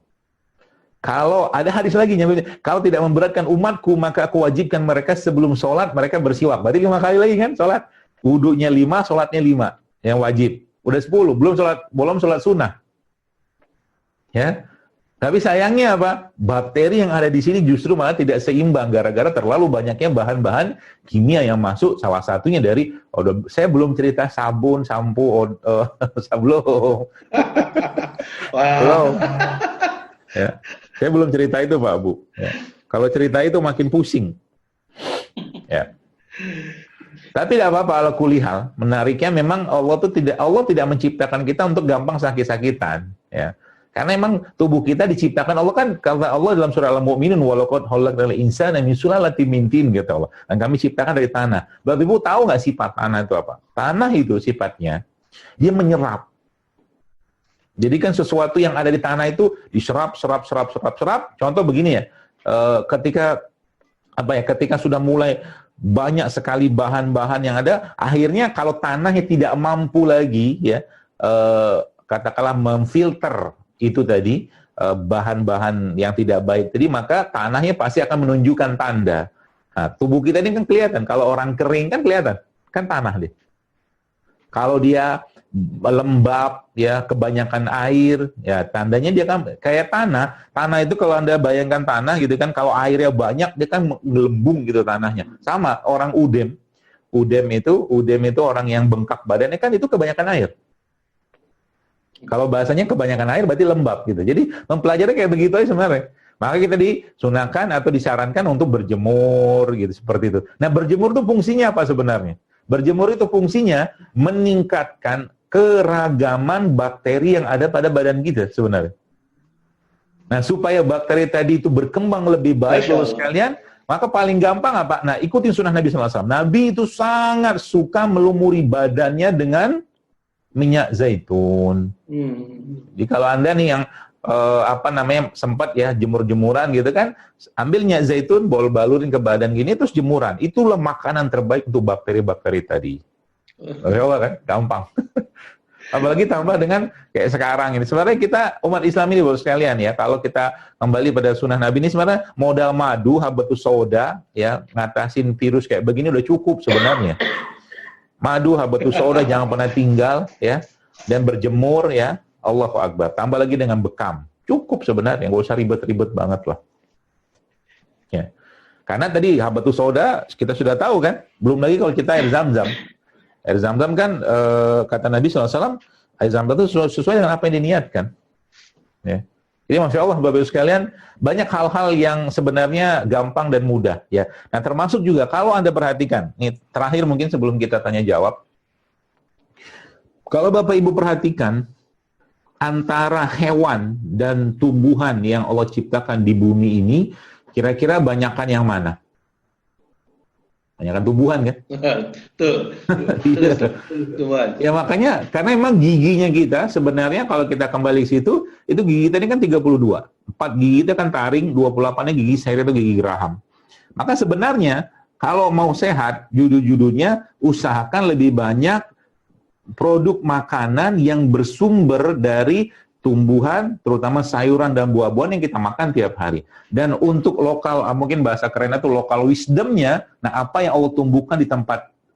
Kalau ada hadis lagi, kalau tidak memberatkan umatku, maka aku wajibkan mereka sebelum sholat, mereka bersiwak. Berarti 5 kali lagi kan sholat. Wudunya 5, sholatnya 5. Yang wajib. Udah 10, belum sholat sunnah. Ya. Tapi sayangnya apa? Bakteri yang ada di sini justru malah tidak seimbang gara-gara terlalu banyaknya bahan-bahan kimia yang masuk. Salah satunya dari saya belum cerita sabun, sampo, belum. Belum. Ya. Saya belum cerita itu, Pak Bu. Ya. Kalau cerita itu makin pusing. Ya. Tapi tidak apa-apa, ala kulihal. Menariknya memang Allah tidak menciptakan kita untuk gampang sakit-sakitan, ya. Karena memang tubuh kita diciptakan Allah kan, kata Allah dalam surah Al-Mu'minun, walaqad khalaqnal insana min sulalatin min tin, kata Allah. Dan kami ciptakan dari tanah. Bapak Ibu tahu nggak sifat tanah itu apa? Tanah itu sifatnya dia menyerap. Jadi kan sesuatu yang ada di tanah itu diserap. Contoh begini ya, ketika sudah mulai banyak sekali bahan-bahan yang ada, akhirnya kalau tanahnya tidak mampu lagi ya, katakanlah memfilter itu tadi bahan-bahan yang tidak baik tadi, maka tanahnya pasti akan menunjukkan tanda. Nah, tubuh kita ini kan kelihatan, kalau orang kering kan kelihatan, kan tanah deh. Kalau dia lembab ya, kebanyakan air ya, tandanya dia kan kayak tanah. Tanah itu kalau Anda bayangkan tanah gitu kan, kalau airnya banyak dia kan gelembung gitu tanahnya. Sama orang udem itu orang yang bengkak badannya kan itu kebanyakan air. Kalau bahasanya kebanyakan air berarti lembab gitu. Jadi mempelajari kayak begitu aja sebenarnya. Maka kita disunahkan atau disarankan untuk berjemur gitu, seperti itu. Nah, berjemur itu fungsinya apa sebenarnya? Berjemur itu fungsinya meningkatkan keragaman bakteri yang ada pada badan kita sebenarnya. Nah, supaya bakteri tadi itu berkembang lebih baik, Bapak sekalian, maka paling gampang apa? Nah, ikutin sunnah Nabi SAW. Nabi itu sangat suka melumuri badannya dengan minyak zaitun. Jadi kalau Anda nih yang sempat ya jemur-jemuran gitu kan, ambil minyak zaitun, balurin ke badan gini, terus jemuran. Itulah makanan terbaik untuk bakteri-bakteri tadi. Masya Allah kan, gampang. Apalagi tambah dengan kayak sekarang ini. Sebenarnya kita umat Islam ini Bapak sekalian ya, kalau kita kembali pada sunnah Nabi ini, sebenarnya modal madu, habatus sauda ya, ngatasin virus kayak begini udah cukup sebenarnya. Madu, habatus sauda jangan pernah tinggal ya, dan berjemur ya. Allahu Akbar. Tambah lagi dengan bekam. Cukup sebenarnya, nggak usah ribet-ribet banget lah. Ya. Karena tadi habatus sauda kita sudah tahu kan, belum lagi kalau kita air zam-zam. Air zam-zam kan kata Nabi SAW, air zam-zam itu sesuai dengan apa yang diniatkan. Ya. Jadi Masya Allah Bapak Ibu sekalian, banyak hal-hal yang sebenarnya gampang dan mudah. Ya. Nah termasuk juga kalau Anda perhatikan, ini terakhir mungkin sebelum kita tanya jawab, kalau Bapak Ibu perhatikan, antara hewan dan tumbuhan yang Allah ciptakan di bumi ini, kira-kira banyakan yang mana? Banyakan tumbuhan kan? Tuh. Ya makanya, karena memang giginya kita, sebenarnya kalau kita kembali ke situ, itu gigi kita ini kan 32. 4 gigi kita kan taring, 28-nya gigi seri atau gigi geraham. Maka sebenarnya, kalau mau sehat, judul-judulnya, usahakan lebih banyak produk makanan yang bersumber dari tumbuhan, terutama sayuran dan buah-buahan yang kita makan tiap hari. Dan untuk lokal, mungkin bahasa kerennya itu lokal wisdomnya, nah apa yang Allah tumbuhkan di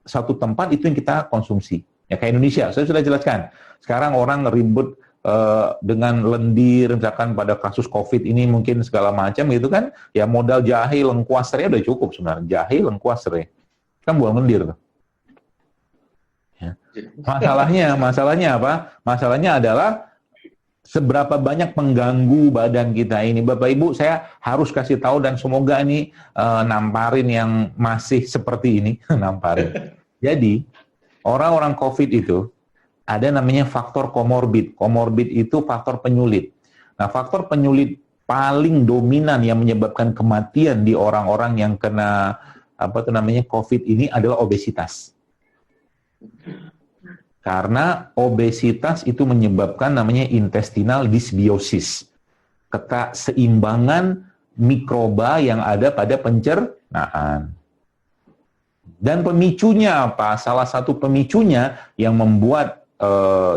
satu tempat itu yang kita konsumsi. Ya kayak Indonesia, saya sudah jelaskan. Sekarang orang ribut dengan lendir, misalkan pada kasus COVID ini mungkin segala macam gitu kan, ya modal jahe lengkuas serai udah cukup sebenarnya. Jahe lengkuas serai kan buang lendir tuh. Ya. Masalahnya apa? Masalahnya adalah seberapa banyak mengganggu badan kita ini. Bapak Ibu, saya harus kasih tahu dan semoga ini namparin yang masih seperti ini, namparin. Jadi, orang-orang COVID itu ada namanya faktor komorbid. Komorbid itu faktor penyulit. Nah, faktor penyulit paling dominan yang menyebabkan kematian di orang-orang yang kena COVID ini adalah obesitas. Karena obesitas itu menyebabkan namanya intestinal dysbiosis. Keseimbangan mikroba yang ada pada pencernaan. Dan pemicunya apa? Salah satu pemicunya yang membuat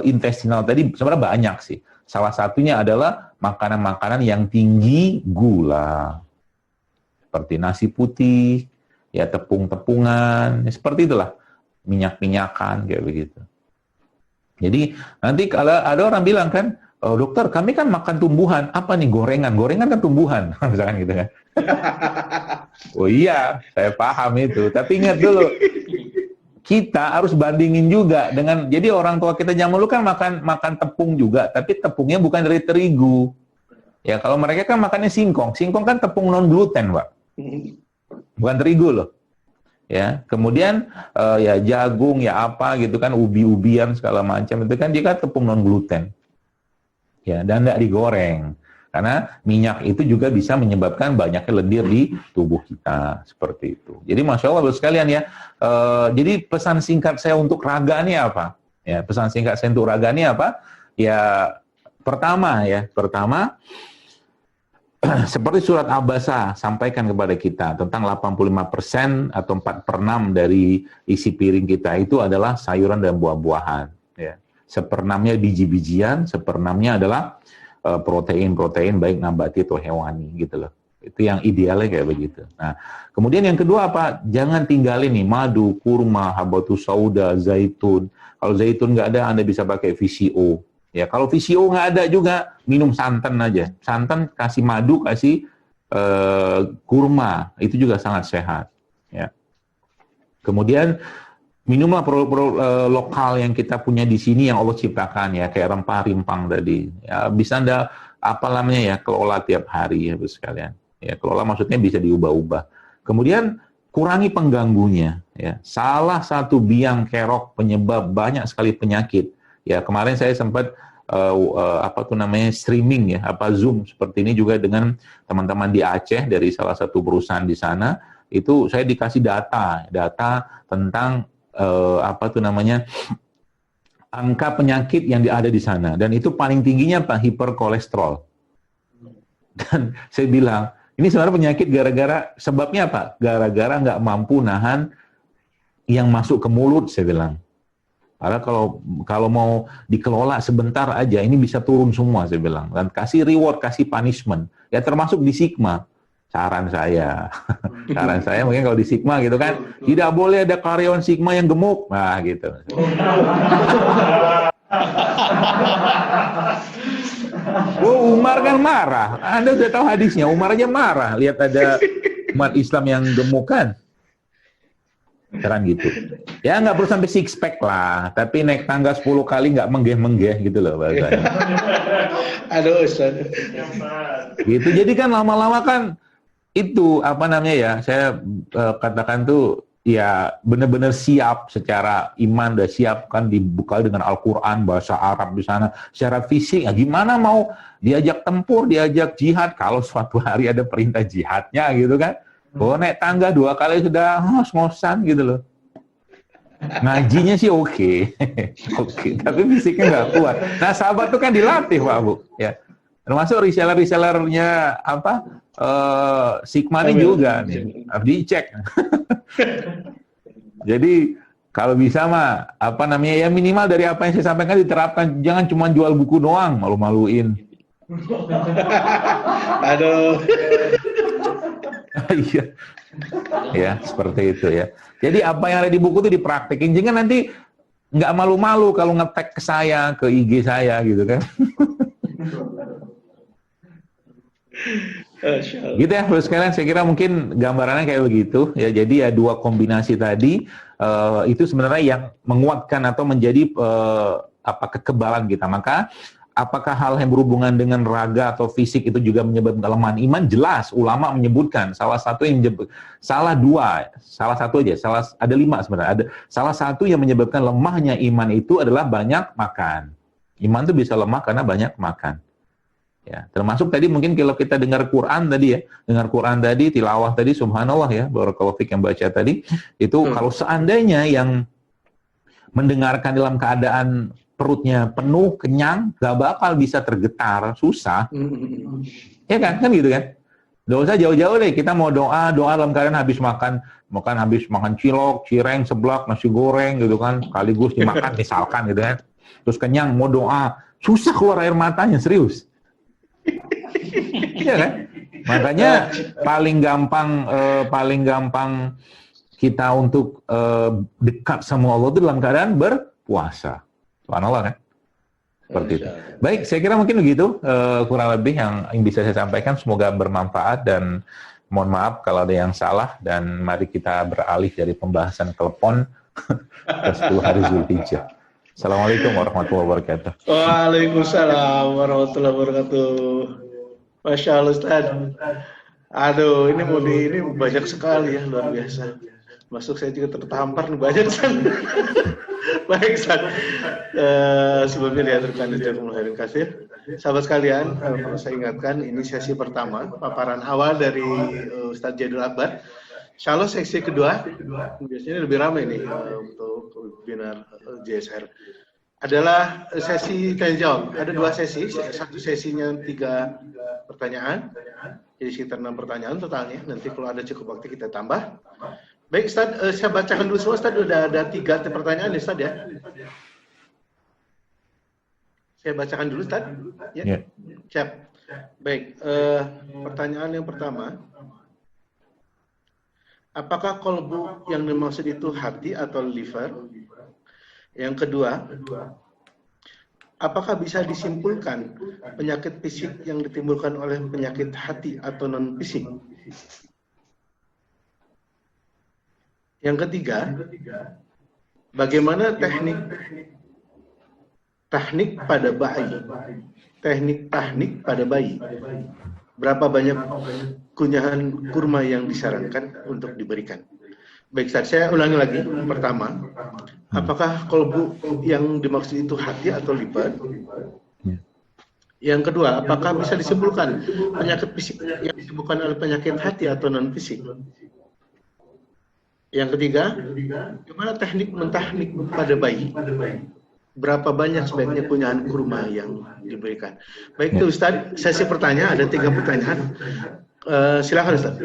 intestinal tadi sebenarnya banyak sih. Salah satunya adalah makanan-makanan yang tinggi gula. Seperti nasi putih, ya tepung-tepungan, ya, seperti itulah. Minyak-minyakan, kayak begitu. Jadi nanti kalau ada orang bilang kan, oh, dokter kami kan makan tumbuhan, apa nih gorengan? Gorengan kan tumbuhan, misalkan gitu kan. Oh iya, saya paham itu. Tapi ingat dulu, kita harus bandingin juga dengan, jadi orang tua kita zaman dulu kan makan tepung juga, tapi tepungnya bukan dari terigu. Ya kalau mereka kan makannya singkong. Singkong kan tepung non gluten, Pak. Bukan terigu loh. Ya, kemudian ya jagung ya apa gitu kan, ubi-ubian segala macam itu kan dia kan tepung non gluten. Ya, dan tidak digoreng. Karena minyak itu juga bisa menyebabkan banyaknya lendir di tubuh kita seperti itu. Jadi Masya Allah sekalian ya. Jadi pesan singkat saya untuk raga ini apa? Ya, pesan singkat saya untuk raga ini apa? Ya, pertama seperti surat Abasa sampaikan kepada kita tentang 85% atau 4/6 dari isi piring kita itu adalah sayuran dan buah-buahan. Ya. 1/6-nya biji-bijian, 1/6-nya adalah protein-protein baik nabati atau hewani gitu loh. Itu yang idealnya kayak begitu. Nah, kemudian yang kedua apa? Jangan tinggalin nih madu, kurma, habatus sauda, zaitun. Kalau zaitun nggak ada, Anda bisa pakai VCO. Ya, kalau VCO nggak ada juga, minum santan aja. Santan kasih madu, kasih kurma, itu juga sangat sehat. Ya. Kemudian minumlah produk-produk lokal yang kita punya di sini yang Allah ciptakan ya, kayak rempah-rimpang tadi. Ya, bisa Anda kelola tiap hari ya, sekalian. Ya, kelola maksudnya bisa diubah-ubah. Kemudian kurangi pengganggunya. Ya, salah satu biang kerok penyebab banyak sekali penyakit. Ya, kemarin saya sempat streaming ya, Zoom seperti ini juga dengan teman-teman di Aceh dari salah satu perusahaan di sana. Itu saya dikasih data tentang angka penyakit yang ada di sana, dan itu paling tingginya hiperkolesterol. Dan saya bilang ini sebenarnya penyakit sebabnya apa? Gara-gara nggak mampu nahan yang masuk ke mulut, saya bilang. Karena kalau mau dikelola sebentar aja ini bisa turun semua, saya bilang. Dan kasih reward, kasih punishment, ya termasuk di Sigma. Saran saya mungkin kalau di Sigma gitu kan, tidak boleh ada karyawan Sigma yang gemuk, nah gitu. Umar kan marah, Anda sudah tahu hadisnya, Umar aja marah, lihat ada umat Islam yang gemuk kan, gitu. Ya nggak perlu sampai six pack lah, tapi naik tangga 10 kali nggak menggeh-menggeh gitu loh bahasanya. Aduh, Ustaz. Gitu, jadi kan lama-lama kan itu saya katakan tuh ya benar-benar siap secara iman, udah siap kan dibekal dengan Al-Quran bahasa Arab di sana. Secara fisik ya gimana mau diajak tempur, diajak jihad kalau suatu hari ada perintah jihadnya gitu kan. Naik tangga 2 kali sudah ngos-ngosan gitu loh. Ngajinya sih oke. Tapi fisiknya nggak kuat. Nah, sahabat tuh kan dilatih Pak Bu ya. Termasuk reseller-resellernya Sigma ini juga nih, harus dicek. Jadi kalau bisa mah ya minimal dari apa yang saya sampaikan diterapkan, jangan cuma jual buku doang, malu-maluin. Aduh. Iya. Ya, seperti itu ya. Jadi apa yang ada di buku itu dipraktekin, jangan nanti nggak malu-malu kalau nge-tag ke saya, ke IG saya gitu kan. Gitu ya, Bro sekalian, saya kira mungkin gambarannya kayak begitu ya. Jadi ya dua kombinasi tadi itu sebenarnya yang menguatkan atau menjadi kekebalan kita. Maka apakah hal yang berhubungan dengan raga atau fisik itu juga menyebabkan kelemahan iman? Jelas, ulama menyebutkan salah satu yang ada 5 sebenarnya. Ada salah satu yang menyebabkan lemahnya iman itu adalah banyak makan. Iman itu bisa lemah karena banyak makan. Ya, termasuk tadi mungkin kalau kita dengar Quran tadi tilawah tadi, subhanallah ya, barakallahu fik yang baca tadi, itu kalau seandainya yang mendengarkan dalam keadaan perutnya penuh, kenyang, gak bakal bisa tergetar, susah. Ya kan gitu kan? Gak usah jauh-jauh deh, kita mau doa dalam keadaan habis makan cilok, cireng, seblak, nasi goreng gitu kan, sekaligus dimakan misalkan gitu kan. Terus kenyang, mau doa, susah keluar air matanya, serius. Iya kan? Makanya paling gampang kita untuk dekat sama Allah itu dalam keadaan berpuasa. Subhanallah kan? Seperti itu. Baik, saya kira mungkin begitu kurang lebih yang bisa saya sampaikan. Semoga bermanfaat dan mohon maaf kalau ada yang salah, dan mari kita beralih dari pembahasan telepon ke 10 hari Zulhijjah. Assalamualaikum warahmatullahi wabarakatuh. Waalaikumsalam warahmatullahi wabarakatuh. Masya Allah, Ustaz. Aduh, ini banyak sekali ya, luar biasa. Masuk saya juga tertampar nih, banyak Ustaz. Baik Ustaz. Sebelumnya diaturkan jazakumullah kasih. Sahabat sekalian, perlu saya ingatkan ini sesi pertama, paparan awal dari Ustaz Jaidul Akbar. Insya Allah seksi kedua, biasanya lebih ramai nih untuk webinar JSR. Adalah sesi tanya jawab. Ada 2 sesi, satu sesinya 3 pertanyaan, jadi sekitar 6 pertanyaan totalnya. Nanti kalau ada cukup waktu kita tambah. Baik Ustaz, saya bacakan dulu semua Ustaz, udah ada 3 pertanyaan ya Ustaz ya. Saya bacakan dulu Ustaz. Ya. Siap. Baik, pertanyaan yang pertama. Apakah kolbu yang dimaksud itu hati atau liver? Yang kedua, apakah bisa disimpulkan penyakit fisik yang ditimbulkan oleh penyakit hati atau non-fisik? Yang ketiga, bagaimana teknik pada bayi? Teknik pada bayi. Berapa banyak kunyahan kurma yang disarankan untuk diberikan? Baik, saya ulangi lagi. Pertama, apakah kolbu yang dimaksud itu hati atau liver? Yang kedua, apakah bisa disimpulkan penyakit fisik yang disebabkan oleh penyakit hati atau non-fisik? Yang ketiga, bagaimana teknik mentahnik pada bayi? Berapa banyak sebaiknya kunyahan kurma yang diberikan? Baik, itu Ustaz, sesi pertanyaan, ada 3 pertanyaan. Silakan Ustaz.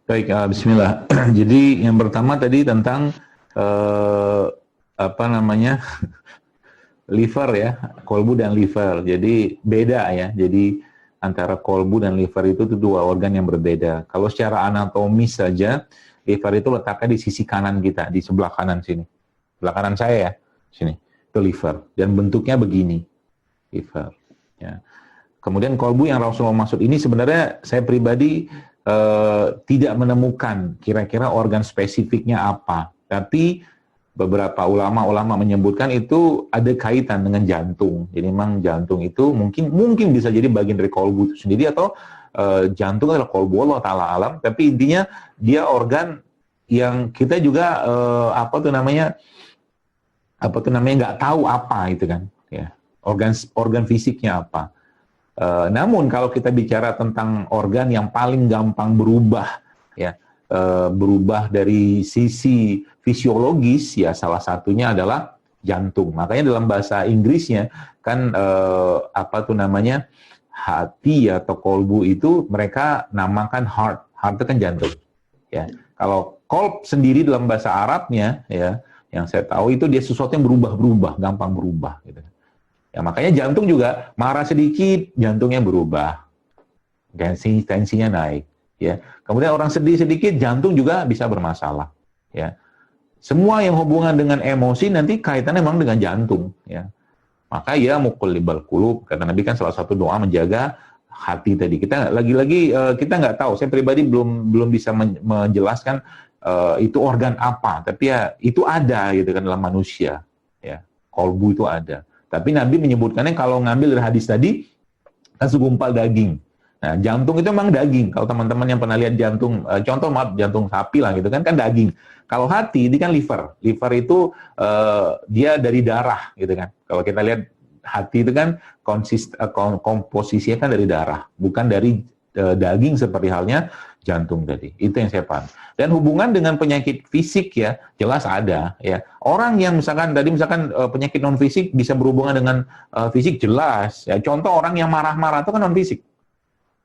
Baik, bismillah. Jadi yang pertama tadi tentang liver ya, kolbu dan liver. Jadi beda ya. Jadi antara kolbu dan liver itu 2 organ yang berbeda. Kalau secara anatomis saja, liver itu letaknya di sisi kanan kita, di sebelah kanan sini. Sebelah kanan saya ya, sini. Itu liver. Dan bentuknya begini, liver. Ya. Kemudian kolbu yang Rasulullah maksud ini sebenarnya saya pribadi tidak menemukan kira-kira organ spesifiknya apa. Tapi beberapa ulama menyebutkan itu ada kaitan dengan jantung. Jadi memang jantung itu mungkin bisa jadi bagian dari kolbu itu sendiri, atau jantung adalah kolbu, Allah Ta'ala alam. Tapi intinya dia organ yang kita juga nggak tahu apa itu kan, ya, organ fisiknya apa. Namun kalau kita bicara tentang organ yang paling gampang berubah, ya, berubah dari sisi fisiologis, ya salah satunya adalah jantung. Makanya dalam bahasa Inggrisnya kan hati atau kolbu itu mereka namakan heart itu kan jantung. Ya, kalau qalb sendiri dalam bahasa Arabnya, ya, yang saya tahu itu dia sesuatu yang berubah, gampang berubah. Gitu. Ya, makanya jantung juga marah sedikit, jantungnya berubah, tensinya naik. Ya, kemudian orang sedih sedikit, jantung juga bisa bermasalah. Ya, Semua yang hubungan dengan emosi nanti kaitannya memang dengan jantung, ya. Maka ya muqallibal qulub, kata Nabi kan salah satu doa menjaga hati tadi. Kita lagi-lagi kita nggak tahu. Saya pribadi belum bisa menjelaskan itu organ apa, tapi ya itu ada gitu kan dalam manusia, ya. Kolbu itu ada. Tapi Nabi menyebutkannya kalau ngambil dari hadis tadi kan segumpal daging. Nah, jantung itu memang daging. Kalau teman-teman yang pernah lihat jantung, contoh maaf jantung sapi lah gitu kan daging. Kalau hati ini kan liver. Liver itu dia dari darah gitu kan. Kalau kita lihat hati itu kan komposisinya kan dari darah, bukan dari daging seperti halnya jantung tadi. Itu yang saya paham. Dan hubungan dengan penyakit fisik ya jelas ada ya. Orang yang misalkan penyakit non fisik bisa berhubungan dengan fisik jelas ya. Contoh orang yang marah-marah itu kan non fisik.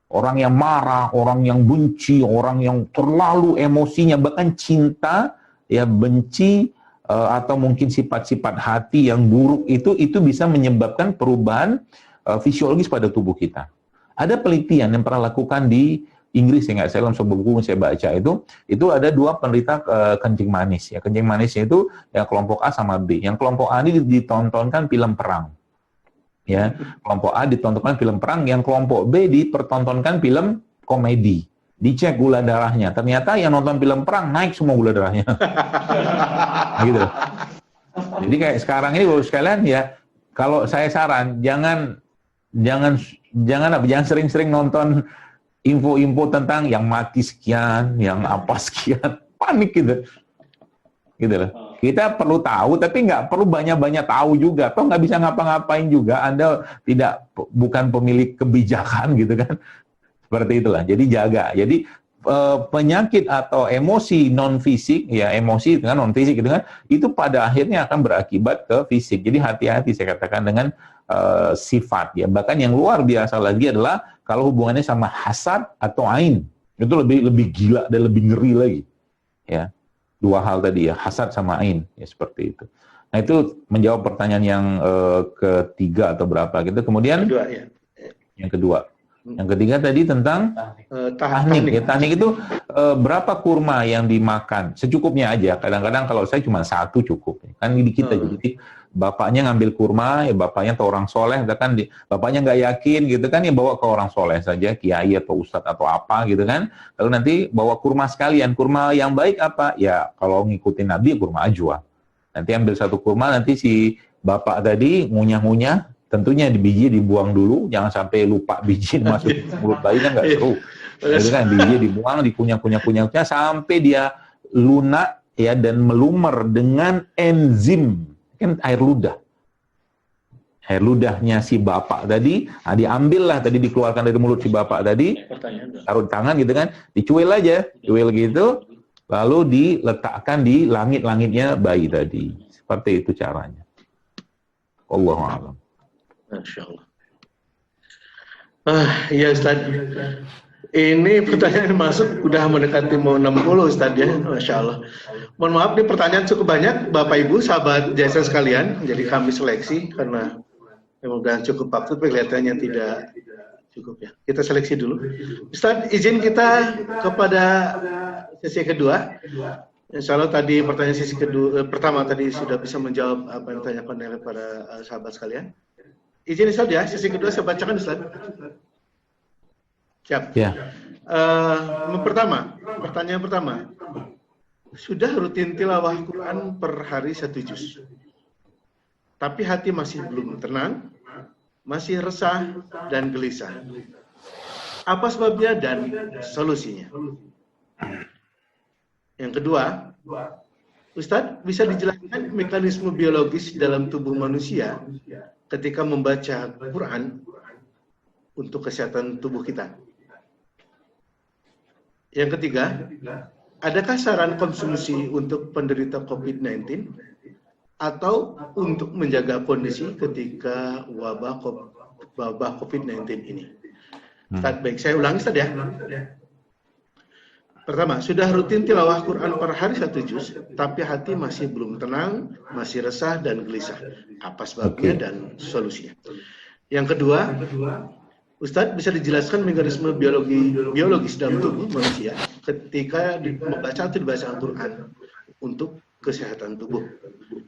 Orang yang marah, orang yang benci, orang yang terlalu emosinya, bahkan cinta, ya benci, atau mungkin sifat-sifat hati yang buruk itu bisa menyebabkan perubahan fisiologis pada tubuh kita. Ada penelitian yang pernah lakukan di Inggris, ya nggak, saya dalam sebuah buku yang saya baca itu ada 2 penderita kencing manis. Ya, kencing manisnya itu ya kelompok A sama B. Yang kelompok A ini ditontonkan film perang. Ya, kelompok A ditontonkan film perang, yang kelompok B dipertontonkan film komedi. Dicek gula darahnya, ternyata yang nonton film perang naik semua gula darahnya. Gitu. Jadi kayak sekarang ini Bapak sekalian ya, kalau saya saran jangan sering-sering nonton info-info tentang yang mati sekian, yang apa sekian, panik gitu. Gitu loh. Kita perlu tahu, tapi nggak perlu banyak-banyak tahu juga. Toh nggak bisa ngapa-ngapain juga. Anda bukan pemilik kebijakan gitu kan. Seperti itulah. Jadi jaga. Jadi penyakit atau emosi non fisik, ya emosi dengan non fisik gitu kan, itu pada akhirnya akan berakibat ke fisik. Jadi hati-hati saya katakan dengan sifat ya. Bahkan yang luar biasa lagi adalah kalau hubungannya sama hasad atau ain. Itu lebih gila dan lebih ngeri lagi. Ya. 2 hal tadi ya, hasad sama ain, ya seperti itu. Nah itu menjawab pertanyaan yang ketiga atau berapa gitu. Kemudian kedua, ya. Yang ketiga tadi tentang tahnik. Ya, tahnik itu berapa kurma yang dimakan? Secukupnya aja. Kadang-kadang kalau saya cuma 1 cukup. Kan di kita jadi bapaknya ngambil kurma, ya bapaknya atau orang soleh, kan bapaknya nggak yakin gitu kan, ya bawa ke orang soleh saja, kiai atau ustadz atau apa gitu kan. Lalu nanti bawa kurma sekalian. Kurma yang baik apa? Ya kalau ngikutin Nabi kurma ajwa. Nanti ambil 1 kurma, nanti si bapak tadi ngunyah-ngunyah, tentunya biji dibuang dulu, jangan sampai lupa biji masuk mulut bayi kan nggak seru. Jadi kan biji dibuang, dikunyah-kunyah sampai dia lunak ya dan melumer dengan enzim. Kan air ludahnya si bapak tadi, diambillah tadi, dikeluarkan dari mulut si bapak tadi, taruh di tangan gitu kan, dicuil aja, cuil gitu, lalu diletakkan di langit-langitnya bayi tadi. Seperti itu caranya. Allahu a'lam. Masya Allah. Iya Ustaz. Ini pertanyaan masuk udah mendekati mau 60 Ustaz ya. Masya Allah. Mohon maaf, ini pertanyaan cukup banyak Bapak Ibu, sahabat JSN sekalian. Jadi kami seleksi karena udah cukup waktu, tapi kelihatannya tidak cukup ya. Kita seleksi dulu. Ustaz, izin kita kepada sesi kedua. Insya Allah tadi pertanyaan sesi kedua, pertama tadi sudah bisa menjawab apa yang ditanyakan oleh para sahabat sekalian. Izin Ustaz ya, sesi kedua saya bacakan Ustaz. Siap. Ya. Pertanyaan pertama. Sudah rutin tilawah Quran per hari 1 juz. Tapi hati masih belum tenang, masih resah dan gelisah. Apa sebabnya dan solusinya? Yang kedua, Ustadz, bisa dijelaskan mekanisme biologis dalam tubuh manusia ketika membaca Quran untuk kesehatan tubuh kita? Yang ketiga, adakah saran konsumsi untuk penderita COVID-19 atau untuk menjaga kondisi ketika wabah COVID-19 ini? Ustaz, baik, saya ulangi Ustaz ya. Pertama, sudah rutin tilawah Quran per hari 1 juz, tapi hati masih belum tenang, masih resah dan gelisah. Apa sebabnya dan solusinya? Yang kedua, Ustadz, bisa dijelaskan mekanisme biologis dalam tubuh manusia ketika membaca atau dibaca Al-Quran untuk kesehatan tubuh.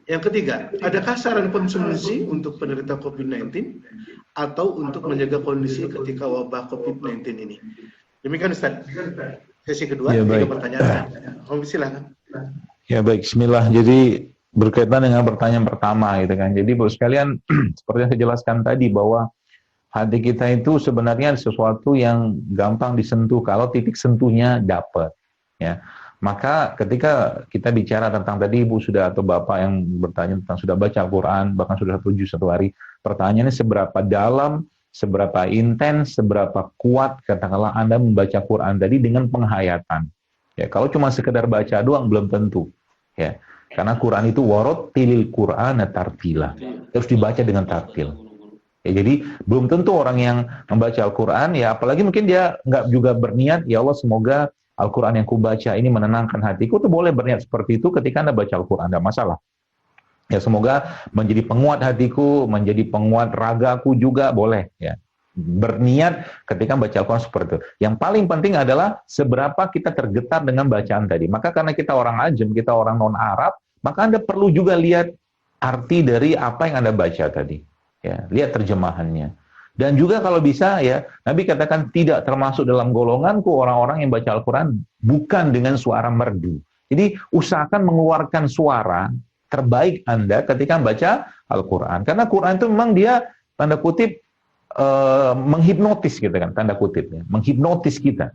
Yang ketiga, adakah saran konsumsi untuk penderita COVID-19 atau untuk menjaga kondisi ketika wabah COVID-19 ini? Demikian Ustaz. Sesi kedua, Ya, 3 baik. pertanyaan. Silakan. Ya baik, bismillah. Jadi berkaitan dengan pertanyaan pertama gitu kan. Jadi Bapak sekalian, seperti yang saya jelaskan tadi bahwa hati kita itu sebenarnya sesuatu yang gampang disentuh kalau titik sentuhnya dapat. Ya, maka ketika kita bicara tentang tadi Ibu sudah atau Bapak yang bertanya tentang sudah baca Al-Quran, bahkan sudah 1 juz 1 hari, pertanyaannya seberapa dalam, seberapa intens, seberapa kuat katakanlah Anda membaca Quran tadi dengan penghayatan. Ya, kalau cuma sekedar baca doang belum tentu. Ya, karena Quran itu warattilil Qur'ana tartila. Harus dibaca dengan tartil. Ya, jadi belum tentu orang yang membaca Al-Quran, ya apalagi mungkin dia nggak juga berniat, ya Allah semoga Al-Quran yang kubaca ini menenangkan hatiku, tuh boleh berniat seperti itu ketika Anda baca Al-Quran, tidak masalah. Ya semoga menjadi penguat hatiku, menjadi penguat ragaku juga boleh. Ya, berniat ketika baca Al-Quran seperti itu. Yang paling penting adalah seberapa kita tergetar dengan bacaan tadi. Maka karena kita orang ajam, kita orang non-Arab, maka Anda perlu juga lihat arti dari apa yang Anda baca tadi. Ya, lihat terjemahannya. Dan juga kalau bisa ya, Nabi katakan tidak termasuk dalam golonganku orang-orang yang baca Al-Quran bukan dengan suara merdu. Jadi usahakan mengeluarkan suara terbaik Anda ketika membaca Al-Quran. Karena Quran itu memang dia tanda kutip menghipnotis gitu kan, tanda kutipnya, menghipnotis kita.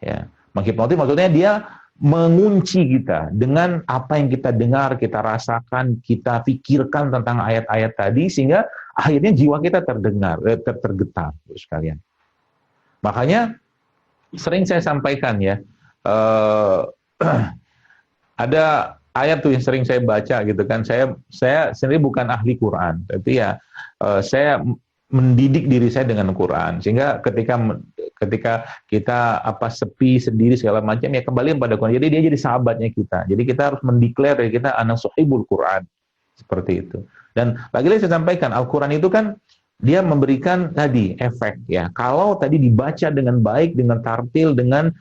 Ya, menghipnotis maksudnya dia mengunci kita dengan apa yang kita dengar, kita rasakan, kita pikirkan tentang ayat-ayat tadi sehingga akhirnya jiwa kita tergetar, sekalian. Makanya sering saya sampaikan ya, ada ayat tuh yang sering saya baca gitu kan. Saya sendiri bukan ahli Quran, tapi ya saya mendidik diri saya dengan Quran sehingga ketika kita sepi sendiri segala macam ya kembali pada Quran. Jadi dia jadi sahabatnya kita. Jadi kita harus mendeklar dari kita ana sahibul Quran seperti itu. Dan lagi-lagi saya sampaikan Al-Quran itu kan dia memberikan tadi efek ya. Kalau tadi dibaca dengan baik, dengan tartil, dengan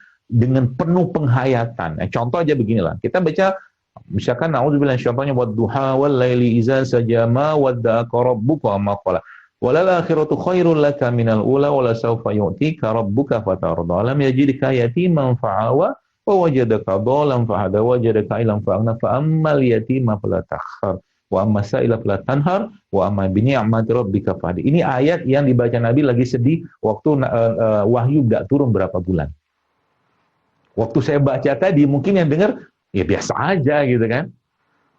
penuh penghayatan. Contoh aja beginilah. Kita baca misalkan na'udzubillahi minasyaitonir wadduha wal laili iza sajama wadda'aka rabbuka ma qala. Walal akhiratu khairul laka minal ula wala sawfa yu'tika rabbuka fatarda. Lam yajidka yatiman fa'awa wa wajadaka dhalan fahada wajadaka ilan fa'agna fa ammal yatima fala takhar wa amma sa'ila fala tanhar wa amma bi ni'mati rabbika fahdi. Ini ayat yang dibaca Nabi lagi sedih waktu wahyu enggak turun berapa bulan. Waktu saya baca tadi mungkin yang dengar ya biasa aja gitu kan.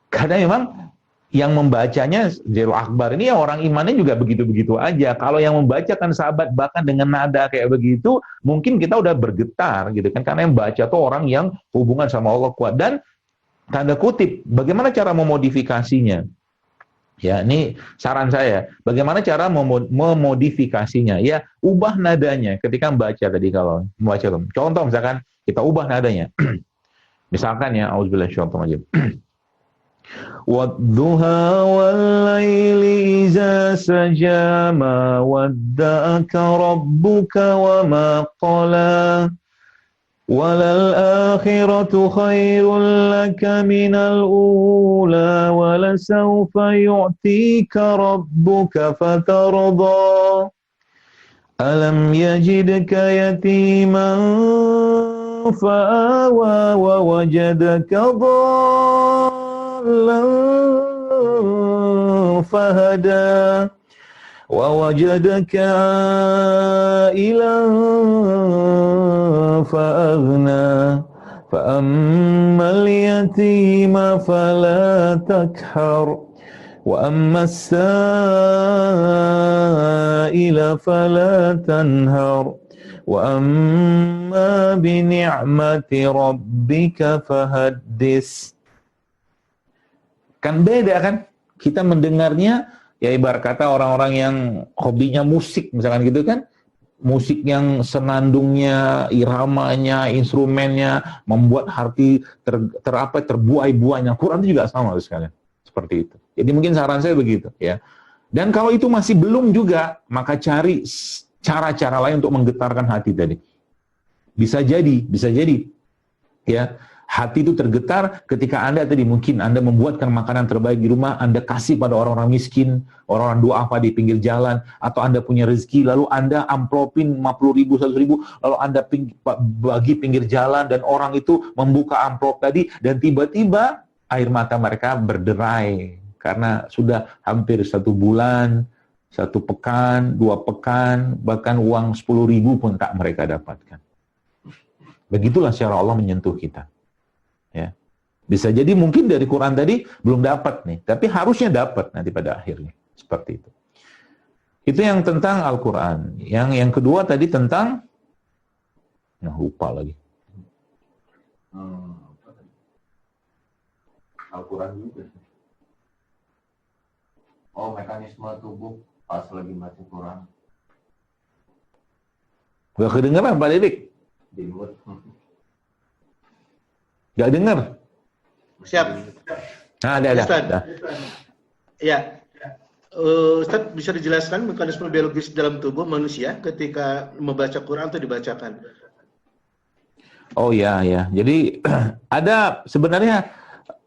Karena memang yang membacanya Zairul Akbar ini ya orang imannya juga begitu-begitu aja. Kalau yang membacakan sahabat bahkan dengan nada kayak begitu, mungkin kita udah bergetar gitu kan. Karena yang baca tuh orang yang hubungan sama Allah kuat. Dan tanda kutip, bagaimana cara memodifikasinya? Ya, ini saran saya. Bagaimana cara memodifikasinya? Ya, ubah nadanya ketika membaca tadi kalau membaca. Contoh misalkan kita ubah nadanya. Misalkan ya, auzubillahi minasyaitonir rajim. Wadduha wal laili iza saja ma wadda'aka rabbuka wa ma qala walal akhiratu khairul laka minal ula wala sawfa yu'tika rabbuka fatarda alam yajidka yatiman fa'awa wa wajadaka fahada wa wajadaka ilan fa'aghna fa ammal yatima fala takhar wa ammas sa'ila fala tanhar wa amma bi ni'mati rabbika fahaddis. Kan beda kan? Kita mendengarnya, ya ibarat kata orang-orang yang hobinya musik, misalkan gitu kan, musik yang senandungnya, iramanya, instrumennya, membuat hati terbuai-buainya. Quran itu juga sama sekalian, seperti itu. Jadi mungkin saran saya begitu, ya. Dan kalau itu masih belum juga, maka cari cara-cara lain untuk menggetarkan hati tadi. Bisa jadi, ya. Hati itu tergetar ketika Anda tadi mungkin Anda membuatkan makanan terbaik di rumah, Anda kasih pada orang-orang miskin, orang-orang duafa di pinggir jalan, atau Anda punya rezeki, lalu Anda amplopin 50.000, 100.000, lalu Anda bagi pinggir jalan, dan orang itu membuka amplop tadi, dan tiba-tiba air mata mereka berderai, karena sudah hampir 1 bulan, 1 pekan, 2 pekan, bahkan uang 10.000 pun tak mereka dapatkan. Begitulah cara Allah menyentuh kita. Ya. Bisa jadi mungkin dari Quran tadi belum dapat nih, tapi harusnya dapat nanti pada akhirnya. Seperti itu. Itu yang tentang Al-Quran. Yang kedua tadi tentang, lupa lagi. Al-Quran juga. Oh, mekanisme tubuh pas lagi baca Quran. Gak kedengeran Pak Didik? Gak dengar? Siap. Nah, ada. Ya, Ustaz bisa dijelaskan mekanisme biologis dalam tubuh manusia ketika membaca Quran atau dibacakan? Oh ya. Jadi sebenarnya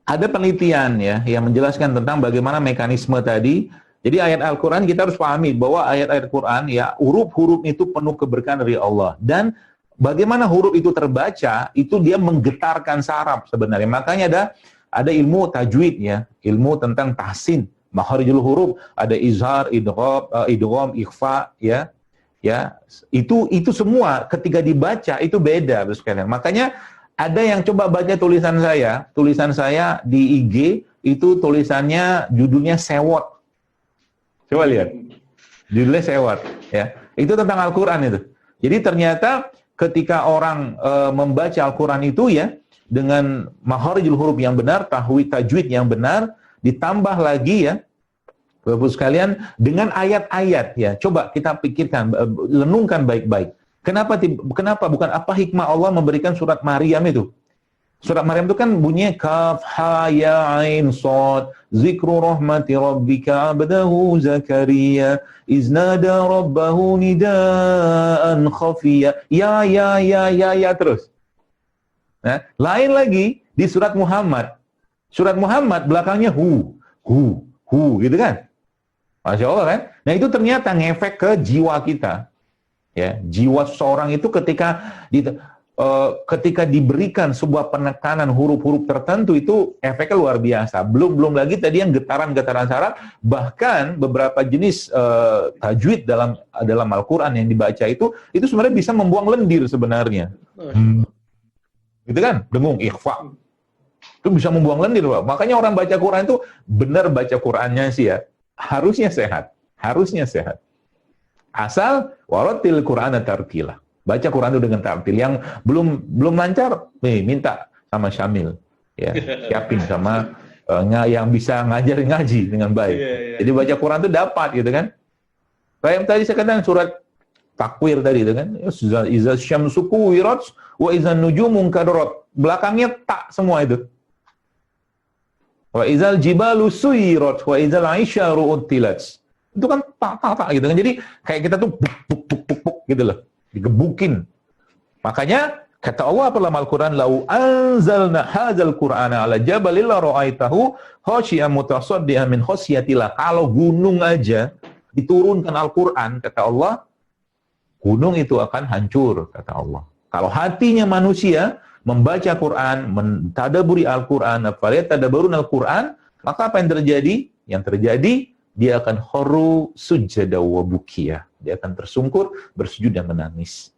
ada penelitian ya yang menjelaskan tentang bagaimana mekanisme tadi. Jadi ayat Al-Quran kita harus pahami bahwa ayat-ayat Quran ya huruf-huruf itu penuh keberkahan dari Allah, dan bagaimana huruf itu terbaca itu dia menggetarkan saraf sebenarnya. Makanya ada ilmu tajwid ya, ilmu tentang tahsin, makharijul huruf, ada izhar, idgham, ikhfa ya. Ya, itu semua ketika dibaca itu beda sekalian. Makanya ada yang coba baca tulisan saya di IG itu tulisannya judulnya sewot. Coba lihat. Judulnya sewot ya. Itu tentang Al-Qur'an itu. Jadi ternyata ketika orang membaca Al-Qur'an itu ya dengan makharijul huruf yang benar, tajwid yang benar, ditambah lagi ya Bapak sekalian dengan ayat-ayat ya. Coba kita pikirkan, renungkan baik-baik. Kenapa bukan apa hikmah Allah memberikan surat Maryam itu? Surat Maryam itu kan bunyinya kaf ha ya ain shad zikru rahmati rabbika 'abdahu Zakaria iznada rabbahu nidaan khafiyya ya terus. Nah, lain lagi di surat Muhammad. Surat Muhammad belakangnya hu gitu kan? Masya Allah kan? Nah itu ternyata ngefek ke jiwa kita. Ya, jiwa seseorang itu ketika diberikan sebuah penekanan huruf-huruf tertentu itu efeknya luar biasa. Belum lagi tadi yang getaran-getaran saraf, bahkan beberapa jenis tajwid dalam Al-Qur'an yang dibaca itu sebenarnya bisa membuang lendir sebenarnya. Gitu kan? Dengung, ikhfa. Itu bisa membuang lendir, Pak. Makanya orang baca Quran itu benar baca Qurannya sih ya. Harusnya sehat. Asal warattil Qur'ana tartila. Baca Quran itu dengan tartil. Yang belum lancar, minta sama Syamil. Ya, siapin sama yang bisa ngaji dengan baik. Jadi baca Quran itu dapat gitu kan. Kayak yang tadi saya katakan surat Takwir tadi itu kan. Iza syamsu kuwirat wa iza nujumu kadarat. Belakangnya tak semua itu. Wa izal jibalu suyirat wa izal aisyaru utilat. Itu kan tak gitu kan. Jadi kayak kita tuh buk gitu loh. Digebukin. Makanya kata Allah dalam Al-Quran, lau anzalna hadzal Qur'ana ala jabalil la ra'aitahu khashi'an mutasaddian min khasyatillah. Kalau gunung aja diturunkan Al-Quran, kata Allah, gunung itu akan hancur, kata Allah. Kalau hatinya manusia membaca Quran, mentadabburi Al-Quran, faliyatadabbarun Al-Quran, maka apa yang terjadi? Yang terjadi dia akan kharu sujada wa bukiya. Dia akan tersungkur, bersujud dan menangis.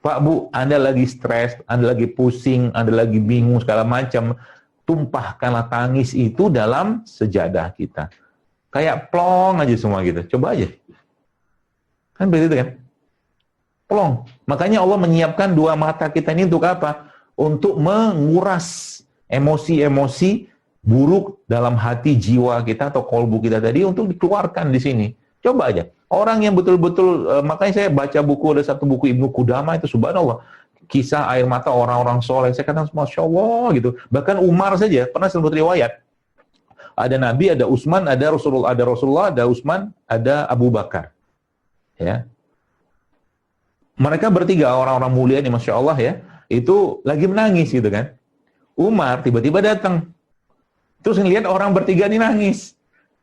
Pak, Bu, Anda lagi stres, Anda lagi pusing, Anda lagi bingung, segala macam. Tumpahkanlah tangis itu dalam sejadah kita. Kayak plong aja semua gitu. Coba aja. Kan begitu kan? Plong. Makanya Allah menyiapkan dua mata kita ini untuk apa? Untuk menguras emosi-emosi buruk dalam hati jiwa kita atau kolbu kita tadi untuk dikeluarkan di sini. Coba aja. Orang yang betul-betul, makanya saya baca buku, ada satu buku Ibnu Qudamah itu subhanallah. Kisah air mata orang-orang soleh. Saya katakan, Masya Allah gitu. Bahkan Umar saja, pernah sebut riwayat. Ada Nabi, ada Utsman, ada Rasulullah, ada Utsman, ada Abu Bakar. Ya. Mereka bertiga, orang-orang mulia ini Masya Allah ya. Itu lagi menangis gitu kan. Umar tiba-tiba datang. Terus ngelihat orang bertiga ini nangis.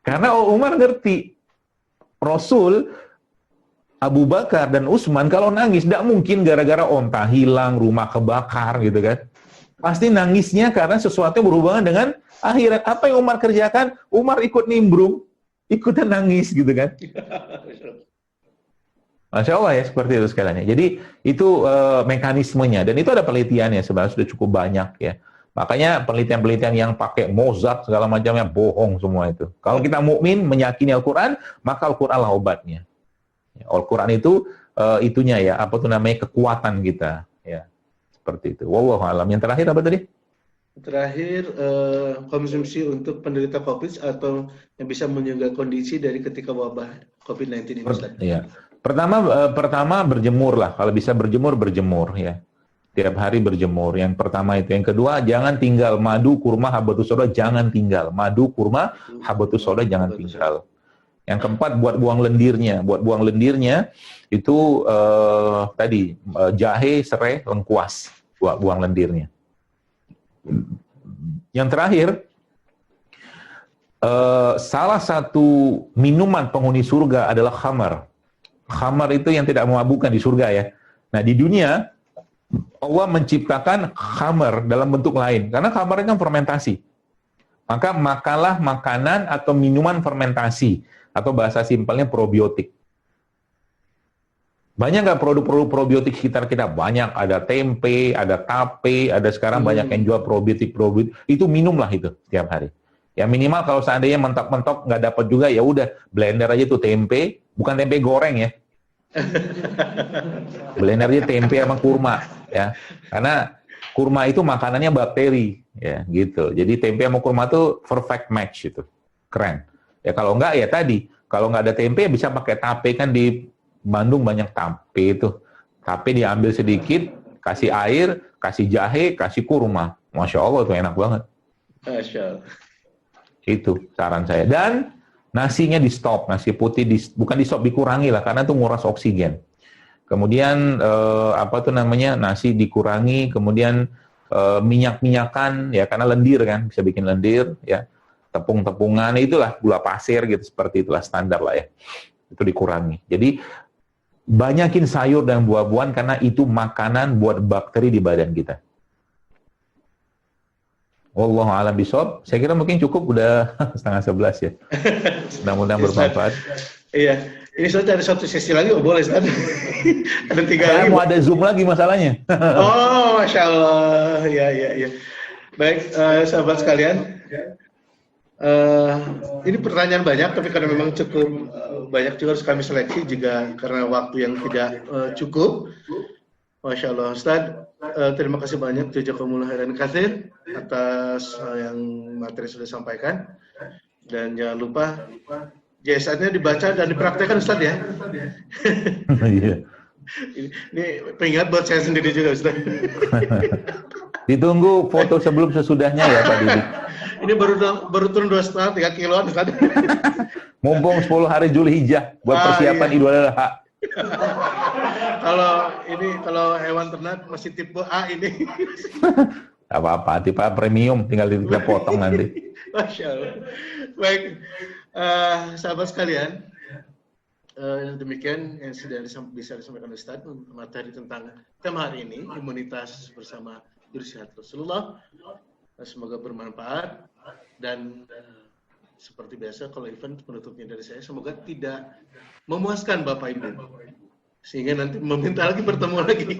Karena Umar ngerti, Rasul, Abu Bakar, dan Utsman kalau nangis, tidak mungkin gara-gara onta hilang, rumah kebakar gitu kan. Pasti nangisnya karena sesuatu yang berhubungan dengan akhirat. Apa yang Umar kerjakan? Umar ikut nimbrung, ikutan nangis gitu kan. Masya Allah ya, seperti itu sekalian. Jadi itu mekanismenya, dan itu ada penelitiannya sebenarnya sudah cukup banyak ya. Makanya penelitian-penelitian yang pakai Mozart segala macamnya bohong semua itu. Kalau kita mukmin meyakini Al-Quran, maka Al-Quran lah obatnya. Al-Quran itu itunya ya, apa tuh namanya, kekuatan kita ya. Seperti itu. Wallahu a'lam. Yang terakhir apa tadi? Terakhir, konsumsi untuk penderita COVID atau yang bisa menjaga kondisi dari ketika wabah COVID-19 ini, Ustaz. Iya. Pertama berjemur lah. Kalau bisa berjemur ya. Tiap hari berjemur. Yang pertama itu. Yang kedua, jangan tinggal madu, kurma, habatus sauda, jangan tinggal. Madu, kurma, habatus sauda, jangan tinggal. Yang keempat, buat buang lendirnya. Buat buang lendirnya itu tadi jahe, serai, lengkuas. Buang lendirnya. Yang terakhir, salah satu minuman penghuni surga adalah khamar. Khamar itu yang tidak memabukkan di surga ya. Nah, di dunia Allah menciptakan khamar dalam bentuk lain. Karena khamar itu kan fermentasi. Maka makanlah makanan atau minuman fermentasi. Atau bahasa simpelnya probiotik. Banyak nggak produk-produk probiotik sekitar kita? Banyak. Ada tempe, ada tape, ada sekarang banyak yang jual probiotik. Itu minumlah itu tiap hari. Ya minimal kalau seandainya mentok-mentok nggak dapat juga, ya udah blender aja tuh tempe. Bukan tempe goreng ya. Blender aja tempe sama kurma ya. Karena kurma itu makanannya bakteri ya gitu. Jadi tempe sama kurma itu perfect match itu. Keren. Ya kalau enggak ya tadi, kalau nggak ada tempe bisa pakai tape, kan di Bandung banyak tape itu. Tape diambil sedikit, kasih air, kasih jahe, kasih kurma. Masya Allah tuh enak banget. Masya Allah. Itu saran saya. Dan nasinya di stop, nasi putih bukan di stop, dikurangi lah karena itu nguras oksigen. Kemudian apa tuh namanya, nasi dikurangi, kemudian minyak-minyakan ya karena lendir kan, bisa bikin lendir ya. Tepung-tepungan itulah, gula pasir gitu, seperti itulah standar lah ya. Itu dikurangi. Jadi banyakin sayur dan buah-buahan karena itu makanan buat bakteri di badan kita. Wallahu a'lam bishawab. Saya kira mungkin cukup, udah 10:30 ya. Mudah-mudahan bermanfaat. Iya, ini sudah ada satu sesi lagi, boleh Ustaz? Ada 3 Saya lagi. mau ada Zoom lagi masalahnya. Oh, Masya Allah. Ya. Baik, sahabat sekalian. Ini pertanyaan banyak, tapi karena memang cukup banyak juga harus kami seleksi juga karena waktu yang tidak cukup. Masya Allah, Ustaz. Terima kasih banyak jazakumullah khairan katsir atas yang materi sudah sampaikan, dan jangan lupa JSA-nya dibaca dan dipraktekkan Ustaz ya. Iya. Ini pengingat buat saya sendiri juga Ustaz. Ditunggu foto sebelum sesudahnya ya Pak Didi. Ini baru turun 2,5-3 kiloan Ustaz. Mumpung 10 hari Zulhijjah buat persiapan iya. Idul Adha. Kalau hewan ternak masih tipe A ini. Gak apa-apa, tipe premium, tinggal kita potong nanti. Masya Allah. Baik, sahabat sekalian, demikian yang sudah bisa disampaikan Ustaz materi tentang tema hari ini, imunitas bersama Jurus Sehat Rasulullah. Semoga bermanfaat, dan seperti biasa kalau event penutupnya dari saya, semoga tidak memuaskan Bapak Ibu, sehingga nanti meminta lagi bertemu lagi.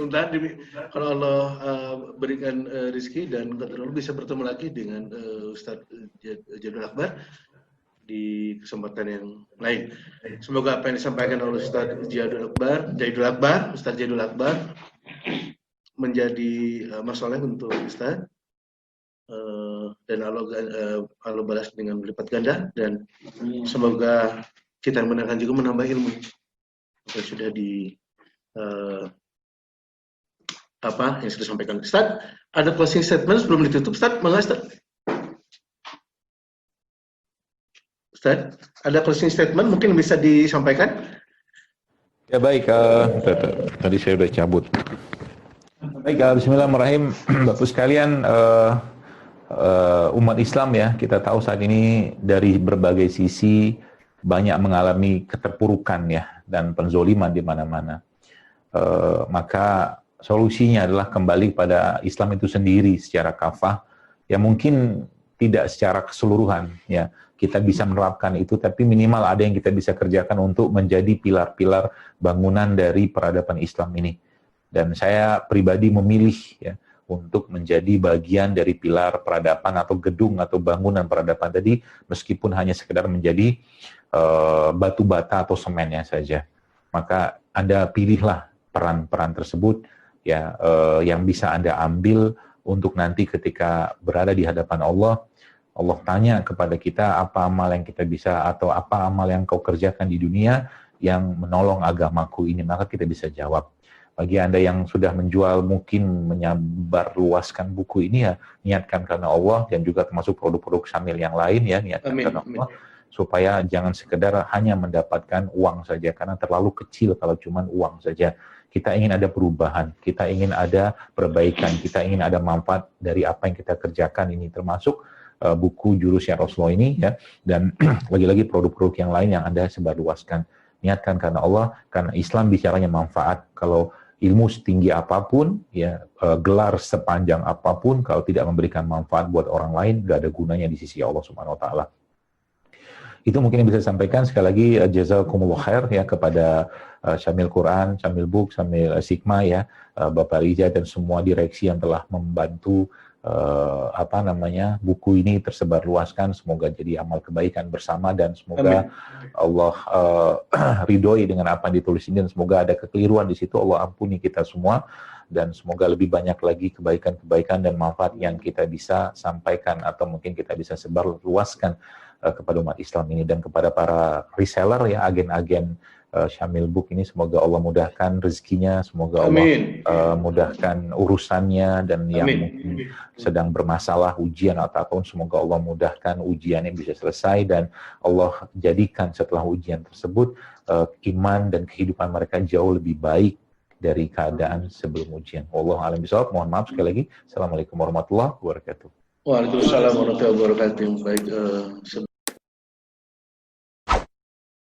Mudah-mudahan kalau Allah berikan rezeki dan bisa bertemu lagi dengan Ustadz Jadul Akbar di kesempatan yang lain. Semoga apa yang disampaikan oleh Ustadz Jadul Akbar menjadi masalah untuk Ustadz, dan Allah balas dengan berlipat ganda, dan semoga kita yang mendengarkan juga menambah ilmu yang sudah yang sudah disampaikan Ustaz. Ada closing statement sebelum ditutup Ustaz? Ustaz, ada closing statement mungkin bisa disampaikan? Ya baik, tadi saya udah cabut. Baik, bismillahirrahmanirrahim. Bapak sekalian, umat Islam ya, kita tahu saat ini dari berbagai sisi banyak mengalami keterpurukan ya dan penzoliman di mana-mana. Maka solusinya adalah kembali pada Islam itu sendiri secara kafah, ya mungkin tidak secara keseluruhan ya. Kita bisa menerapkan itu, tapi minimal ada yang kita bisa kerjakan untuk menjadi pilar-pilar bangunan dari peradaban Islam ini. Dan saya pribadi memilih ya untuk menjadi bagian dari pilar peradaban atau gedung atau bangunan peradaban tadi, meskipun hanya sekedar menjadi batu bata atau semennya saja. Maka Anda pilihlah peran-peran tersebut ya, yang bisa Anda ambil untuk nanti ketika berada di hadapan Allah tanya kepada kita apa amal yang kita bisa atau apa amal yang kau kerjakan di dunia yang menolong agamaku ini, maka kita bisa jawab. Bagi Anda yang sudah menjual, mungkin menyebarluaskan buku ini ya, niatkan karena Allah, dan juga termasuk produk-produk Syamil yang lain ya, niatkan karena Allah, supaya jangan sekedar hanya mendapatkan uang saja, karena terlalu kecil kalau cuma uang saja. Kita ingin ada perubahan, kita ingin ada perbaikan, kita ingin ada manfaat dari apa yang kita kerjakan ini, termasuk buku Jurusnya Rasulullah ini ya, dan lagi-lagi produk-produk yang lain yang Anda sebarluaskan. Niatkan karena Allah, karena Islam bicaranya manfaat. Kalau ilmu setinggi apapun, ya gelar sepanjang apapun, kalau tidak memberikan manfaat buat orang lain, nggak ada gunanya di sisi Allah Subhanahu Wa Taala. Itu mungkin yang bisa disampaikan. Sekali lagi jazakumullah khair ya kepada Syamil Quran, Syamil Book, Syamil Sigma ya, Bapak Riza dan semua direksi yang telah membantu buku ini tersebar luaskan. Semoga jadi amal kebaikan bersama, dan semoga Allah ridhoi dengan apa yang ditulis ini, dan semoga ada kekeliruan di situ Allah ampuni kita semua, dan semoga lebih banyak lagi kebaikan-kebaikan dan manfaat yang kita bisa sampaikan atau mungkin kita bisa sebar luaskan kepada umat Islam ini, dan kepada para reseller ya, agen-agen Syamil Book ini, semoga Allah mudahkan rezekinya, semoga Allah mudahkan urusannya, dan yang mungkin sedang bermasalah ujian atau apapun, semoga Allah mudahkan ujiannya bisa selesai, dan Allah jadikan setelah ujian tersebut iman dan kehidupan mereka jauh lebih baik dari keadaan sebelum ujian. Wallahu a'lam bishawab. Mohon maaf sekali lagi. Assalamualaikum warahmatullahi wabarakatuh. Waalaikumsalam warahmatullahi wabarakatuh. Baik,